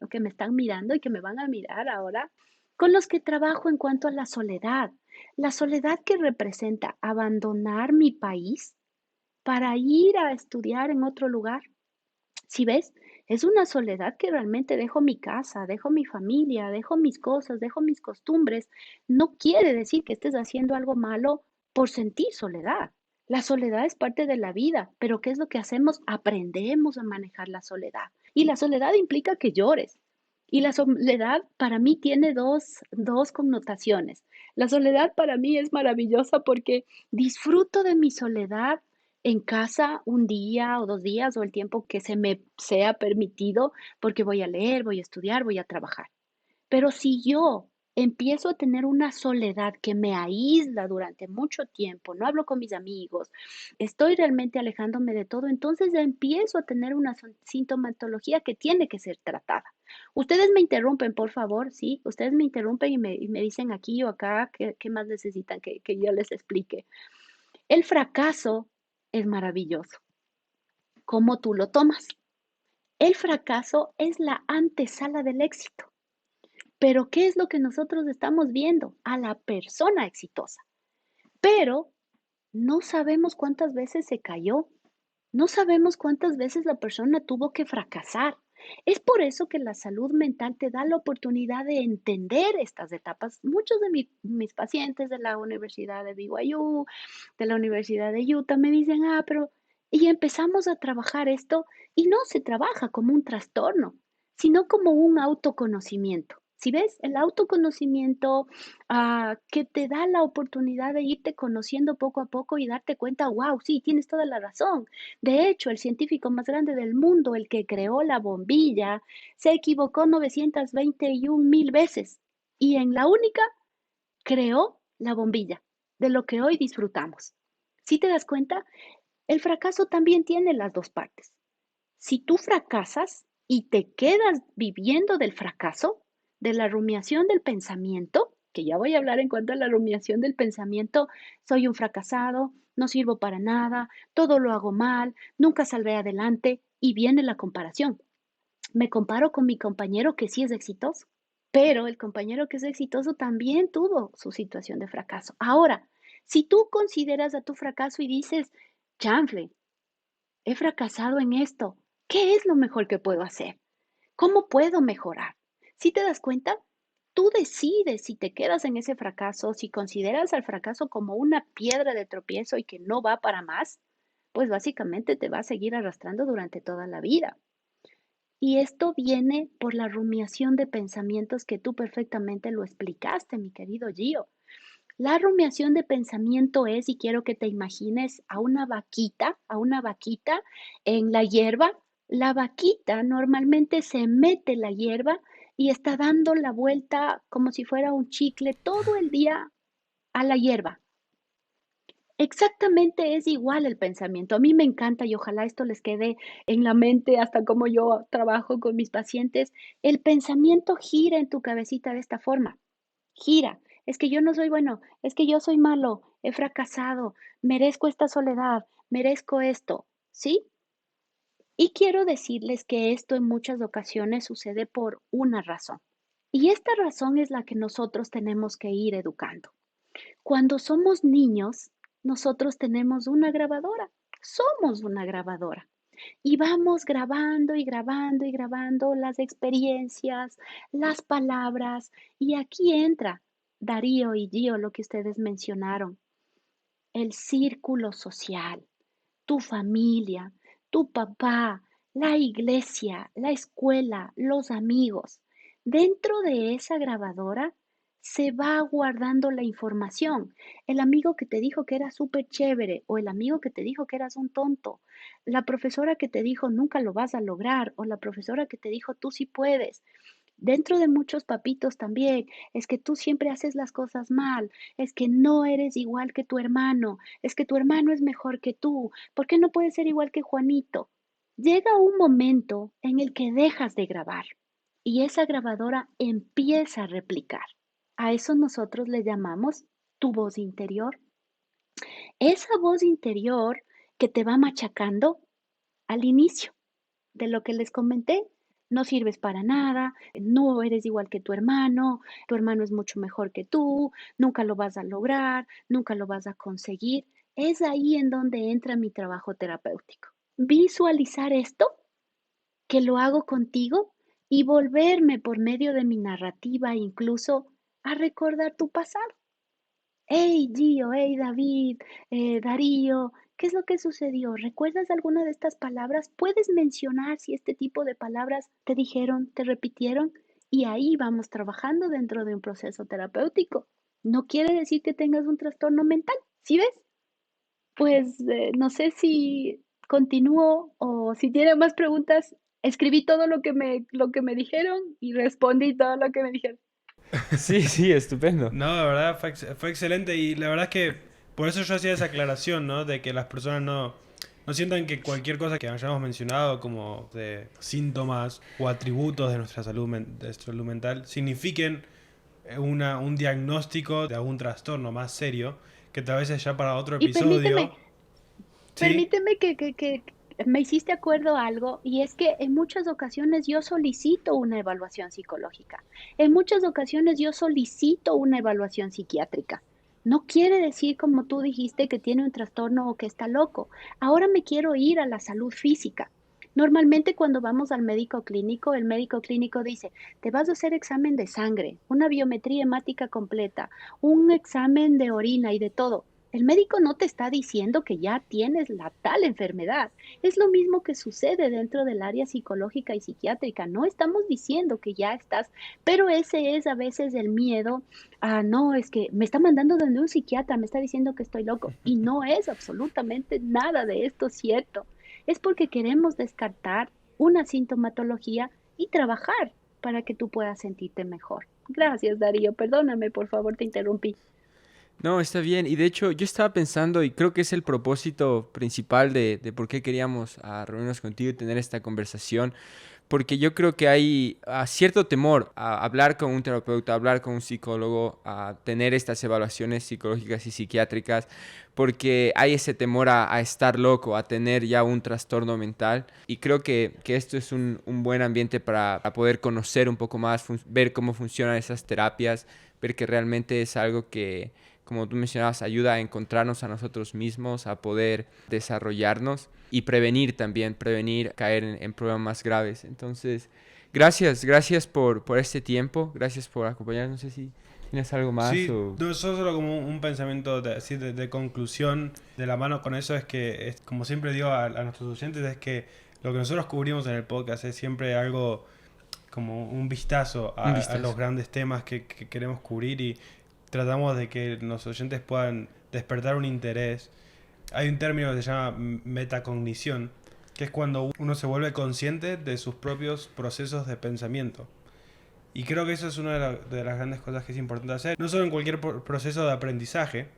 que me están mirando y que me van a mirar ahora, con los que trabajo en cuanto a la soledad. La soledad que representa abandonar mi país para ir a estudiar en otro lugar. Si ves, es una soledad que realmente dejo mi casa, dejo mi familia, dejo mis cosas, dejo mis costumbres. No quiere decir que estés haciendo algo malo por sentir soledad. La soledad es parte de la vida, pero ¿qué es lo que hacemos? Aprendemos a manejar la soledad. Y la soledad implica que llores. Y la soledad para mí tiene dos connotaciones. La soledad para mí es maravillosa porque disfruto de mi soledad en casa un día o 2 días, o el tiempo que se me sea permitido, porque voy a leer, voy a estudiar, voy a trabajar. Pero si yo empiezo a tener una soledad que me aísla durante mucho tiempo, no hablo con mis amigos, estoy realmente alejándome de todo, entonces ya empiezo a tener una sintomatología que tiene que ser tratada. Ustedes me interrumpen, por favor, ¿sí? Ustedes me interrumpen y me dicen aquí o acá qué más necesitan que yo les explique. El fracaso es maravilloso. ¿Cómo tú lo tomas? El fracaso es la antesala del éxito. Pero ¿qué es lo que nosotros estamos viendo? A la persona exitosa. Pero no sabemos cuántas veces se cayó. No sabemos cuántas veces la persona tuvo que fracasar. Es por eso que la salud mental te da la oportunidad de entender estas etapas. Muchos de mis pacientes de la Universidad de BYU, de la Universidad de Utah, me dicen, pero, y empezamos a trabajar esto, y no se trabaja como un trastorno, sino como un autoconocimiento. Si ves, el autoconocimiento que te da la oportunidad de irte conociendo poco a poco y darte cuenta, wow, sí, tienes toda la razón. De hecho, el científico más grande del mundo, el que creó la bombilla, se equivocó 921,000 veces y en la única creó la bombilla, de lo que hoy disfrutamos. Si te das cuenta, el fracaso también tiene las dos partes. Si tú fracasas y te quedas viviendo del fracaso, de la rumiación del pensamiento, que ya voy a hablar en cuanto a la rumiación del pensamiento, soy un fracasado, no sirvo para nada, todo lo hago mal, nunca saldré adelante y viene la comparación. Me comparo con mi compañero que sí es exitoso, pero el compañero que es exitoso también tuvo su situación de fracaso. Ahora, si tú consideras a tu fracaso y dices, chanfle, he fracasado en esto, ¿qué es lo mejor que puedo hacer? ¿Cómo puedo mejorar? Si te das cuenta, tú decides si te quedas en ese fracaso, si consideras al fracaso como una piedra de tropiezo y que no va para más, pues básicamente te va a seguir arrastrando durante toda la vida. Y esto viene por la rumiación de pensamientos que tú perfectamente lo explicaste, mi querido Gio. La rumiación de pensamiento es, y quiero que te imagines a una vaquita en la hierba. La vaquita normalmente se mete la hierba y está dando la vuelta como si fuera un chicle todo el día a la hierba. Exactamente es igual el pensamiento. A mí me encanta y ojalá esto les quede en la mente hasta como yo trabajo con mis pacientes. El pensamiento gira en tu cabecita de esta forma. Gira. Es que yo no soy bueno, es que yo soy malo, he fracasado, merezco esta soledad, merezco esto, ¿sí? Y quiero decirles que esto en muchas ocasiones sucede por una razón. Y esta razón es la que nosotros tenemos que ir educando. Cuando somos niños, nosotros tenemos una grabadora, somos una grabadora. Y vamos grabando y grabando y grabando las experiencias, las palabras. Y aquí entra Darío y Gio, lo que ustedes mencionaron, el círculo social, tu familia, tu papá, la iglesia, la escuela, los amigos. Dentro de esa grabadora se va guardando la información. El amigo que te dijo que era súper chévere o el amigo que te dijo que eras un tonto, la profesora que te dijo nunca lo vas a lograr o la profesora que te dijo tú sí puedes. Dentro de muchos papitos también, es que tú siempre haces las cosas mal, es que no eres igual que tu hermano, es que tu hermano es mejor que tú, ¿por qué no puedes ser igual que Juanito? Llega un momento en el que dejas de grabar y esa grabadora empieza a replicar. A eso nosotros le llamamos tu voz interior. Esa voz interior que te va machacando al inicio de lo que les comenté, no sirves para nada, no eres igual que tu hermano es mucho mejor que tú, nunca lo vas a lograr, nunca lo vas a conseguir. Es ahí en donde entra mi trabajo terapéutico. Visualizar esto, que lo hago contigo, y volverme por medio de mi narrativa incluso a recordar tu pasado. Hey Gio, hey David, Darío, ¿qué es lo que sucedió? ¿Recuerdas alguna de estas palabras? ¿Puedes mencionar si este tipo de palabras te dijeron, te repitieron? Y ahí vamos trabajando dentro de un proceso terapéutico. No quiere decir que tengas un trastorno mental, ¿sí ves? Pues no sé si continúo o si tiene más preguntas. Escribí todo lo que me dijeron y respondí todo lo que me dijeron. Sí, sí, estupendo. No, la verdad fue excelente y la verdad es que por eso yo hacía esa aclaración, ¿no? De que las personas no sientan que cualquier cosa que hayamos mencionado como de síntomas o atributos de nuestra de salud mental signifiquen un diagnóstico de algún trastorno más serio que tal vez es ya para otro Y episodio. ¿Sí? permíteme que me hiciste acuerdo algo, y es que en muchas ocasiones yo solicito una evaluación psicológica. En muchas ocasiones yo solicito una evaluación psiquiátrica. No quiere decir, como tú dijiste, que tiene un trastorno o que está loco. Ahora me quiero ir a la salud física. Normalmente cuando vamos al médico clínico, el médico clínico dice, te vas a hacer examen de sangre, una biometría hemática completa, un examen de orina y de todo. El médico no te está diciendo que ya tienes la tal enfermedad. Es lo mismo que sucede dentro del área psicológica y psiquiátrica. No estamos diciendo que ya estás, pero ese es a veces el miedo a, no, es que me está mandando donde un psiquiatra, me está diciendo que estoy loco. Y no es absolutamente nada de esto cierto. Es porque queremos descartar una sintomatología y trabajar para que tú puedas sentirte mejor. Gracias, Darío. Perdóname, por favor, te interrumpí. No, está bien. Y de hecho, yo estaba pensando, y creo que es el propósito principal de por qué queríamos reunirnos contigo y tener esta conversación, porque yo creo que hay cierto temor a hablar con un terapeuta, a hablar con un psicólogo, a tener estas evaluaciones psicológicas y psiquiátricas, porque hay ese temor a estar loco, a tener ya un trastorno mental. Y creo que esto es un buen ambiente para poder conocer un poco más, ver cómo funcionan esas terapias, ver que realmente es algo que, como tú mencionabas, ayuda a encontrarnos a nosotros mismos, a poder desarrollarnos y prevenir también, prevenir caer en problemas más graves. Entonces, gracias por este tiempo, gracias por acompañarnos. No sé si tienes algo más Sí, o... no, solo como un pensamiento así de conclusión de la mano con eso es que, como siempre digo a nuestros oyentes, es que lo que nosotros cubrimos en el podcast es siempre algo como un vistazo Un a los vistazo. grandes temas que queremos cubrir y tratamos de que los oyentes puedan despertar un interés. Hay un término que se llama metacognición, que es cuando uno se vuelve consciente de sus propios procesos de pensamiento. Y creo que eso es una de las grandes cosas que es importante hacer, no solo en cualquier proceso de aprendizaje,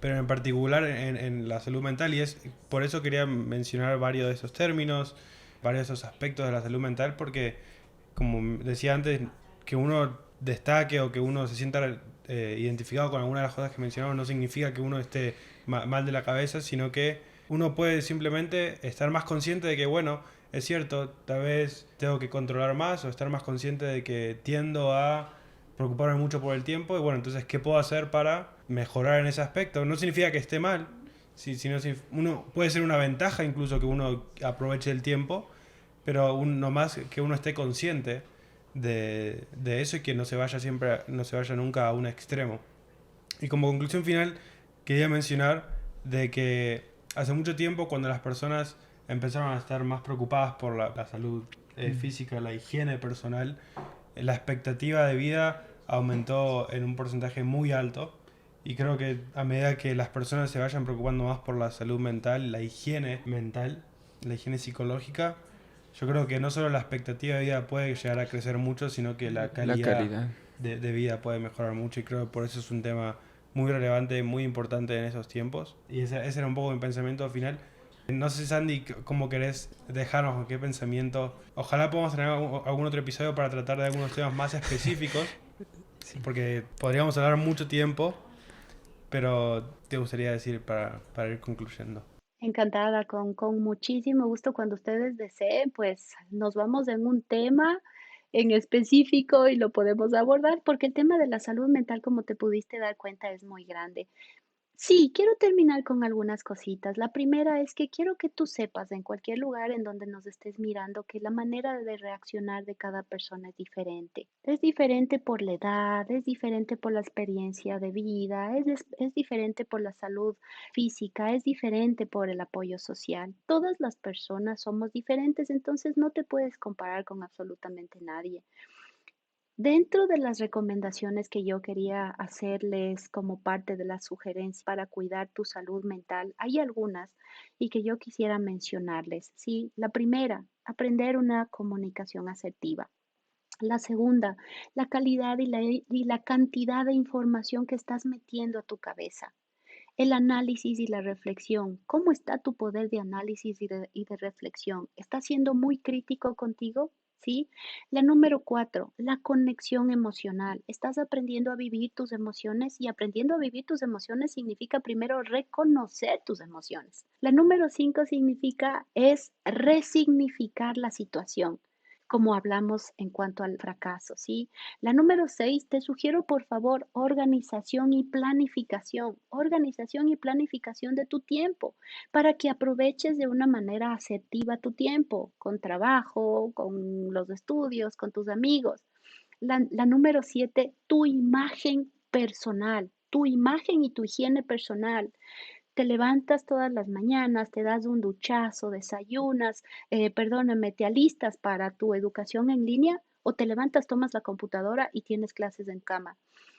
pero en particular en la salud mental. Y es por eso quería mencionar varios de esos términos, varios de esos aspectos de la salud mental, porque, como decía antes, que uno destaque o que uno se sienta identificado con alguna de las cosas que mencionamos no significa que uno esté mal de la cabeza, sino que uno puede simplemente estar más consciente de que, bueno, es cierto, tal vez tengo que controlar más o estar más consciente de que tiendo a preocuparme mucho por el tiempo y bueno, entonces, ¿qué puedo hacer para mejorar en ese aspecto? No significa que esté mal, sino uno puede ser una ventaja incluso que uno aproveche el tiempo, pero no más que uno esté consciente de eso y que no se vaya siempre, no se vaya nunca a un extremo. Y como conclusión final, quería mencionar de que hace mucho tiempo cuando las personas empezaron a estar más preocupadas por la salud física, la higiene personal, la expectativa de vida aumentó en un porcentaje muy alto. Y creo que a medida que las personas se vayan preocupando más por la salud mental, la higiene mental, la higiene psicológica, yo creo que no solo la expectativa de vida puede llegar a crecer mucho, sino que la La calidad calidad. de vida puede mejorar mucho. Y creo que por eso es un tema muy relevante, muy importante en esos tiempos. Y ese era un poco mi pensamiento final. No sé, Sandy, cómo querés dejarnos, con qué pensamiento. Ojalá podamos tener algún otro episodio para tratar de algunos temas más específicos, Sí. porque podríamos hablar mucho tiempo, pero te gustaría decir para ir concluyendo. Encantada, con muchísimo gusto. Cuando ustedes deseen, pues nos vamos en un tema en específico y lo podemos abordar, porque el tema de la salud mental, como te pudiste dar cuenta, es muy grande. Sí, quiero terminar con algunas cositas. La primera es que quiero que tú sepas en cualquier lugar en donde nos estés mirando que la manera de reaccionar de cada persona es diferente. Es diferente por la edad, es diferente por la experiencia de vida, es diferente por la salud física, es diferente por el apoyo social. Todas las personas somos diferentes, entonces no te puedes comparar con absolutamente nadie. Dentro de las recomendaciones que yo quería hacerles como parte de las sugerencias para cuidar tu salud mental, hay algunas y que yo quisiera mencionarles. Sí, la primera, aprender una comunicación asertiva. La segunda, la calidad y la cantidad de información que estás metiendo a tu cabeza. El análisis y la reflexión. ¿Cómo está tu poder de análisis y de reflexión? ¿Estás siendo muy crítico contigo? ¿Sí? La número 4, la conexión emocional. ¿Estás aprendiendo a vivir tus emociones? Y aprendiendo a vivir tus emociones significa primero reconocer tus emociones. La número 5 significa es resignificar la situación, como hablamos en cuanto al fracaso, ¿sí? La número 6, te sugiero por favor organización y planificación de tu tiempo para que aproveches de una manera asertiva tu tiempo, con trabajo, con los estudios, con tus amigos. La número 7, tu imagen personal, tu imagen y tu higiene personal. Te levantas todas las mañanas, te das un duchazo, desayunas, perdóname, te alistas para tu educación en línea o te levantas, tomas la computadora y tienes clases en cama.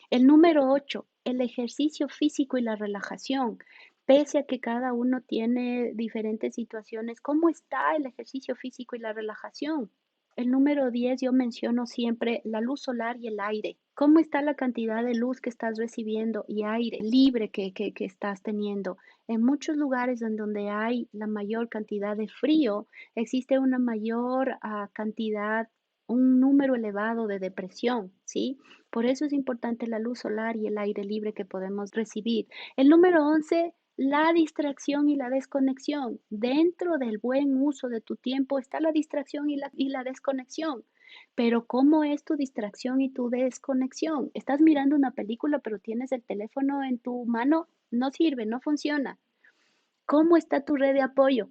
El número 8, el ejercicio físico y la relajación. Pese a que cada uno tiene diferentes situaciones, ¿cómo está el ejercicio físico y la relajación? El número 10 yo menciono siempre la luz solar y el aire. ¿Cómo está la cantidad de luz que estás recibiendo y aire libre que estás teniendo? En muchos lugares en donde hay la mayor cantidad de frío, existe una mayor cantidad, un número elevado de depresión, ¿sí? Por eso es importante la luz solar y el aire libre que podemos recibir. El número 11, la distracción y la desconexión. Dentro del buen uso de tu tiempo está la distracción y la desconexión. Pero ¿cómo es tu distracción y tu desconexión? Estás mirando una película, pero tienes el teléfono en tu mano, no sirve, no funciona. ¿Cómo está tu red de apoyo?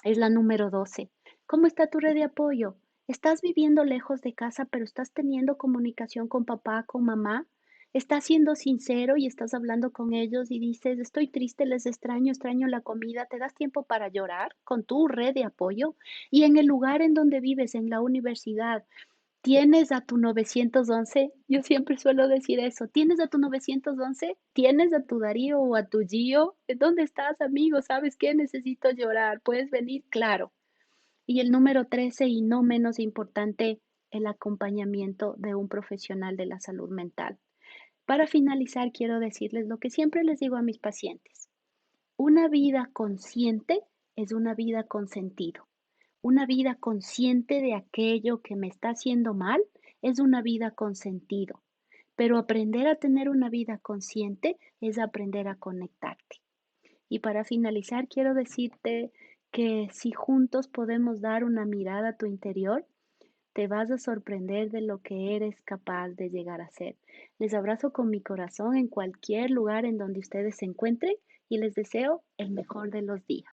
Es la número 12. ¿Cómo está tu red de apoyo? ¿Estás viviendo lejos de casa, pero estás teniendo comunicación con papá, con mamá? ¿Estás siendo sincero y estás hablando con ellos y dices, estoy triste, les extraño, extraño la comida? ¿Te das tiempo para llorar con tu red de apoyo? Y en el lugar en donde vives, en la universidad, ¿tienes a tu 911? Yo siempre suelo decir eso. ¿Tienes a tu 911? ¿Tienes a tu Darío o a tu Gio? ¿Dónde estás, amigo? ¿Sabes qué? Necesito llorar. ¿Puedes venir? Claro. Y el número 13 y no menos importante, el acompañamiento de un profesional de la salud mental. Para finalizar, quiero decirles lo que siempre les digo a mis pacientes. Una vida consciente es una vida con sentido. Una vida consciente de aquello que me está haciendo mal es una vida con sentido. Pero aprender a tener una vida consciente es aprender a conectarte. Y para finalizar, quiero decirte que si juntos podemos dar una mirada a tu interior, te vas a sorprender de lo que eres capaz de llegar a ser. Les abrazo con mi corazón en cualquier lugar en donde ustedes se encuentren y les deseo el mejor de los días.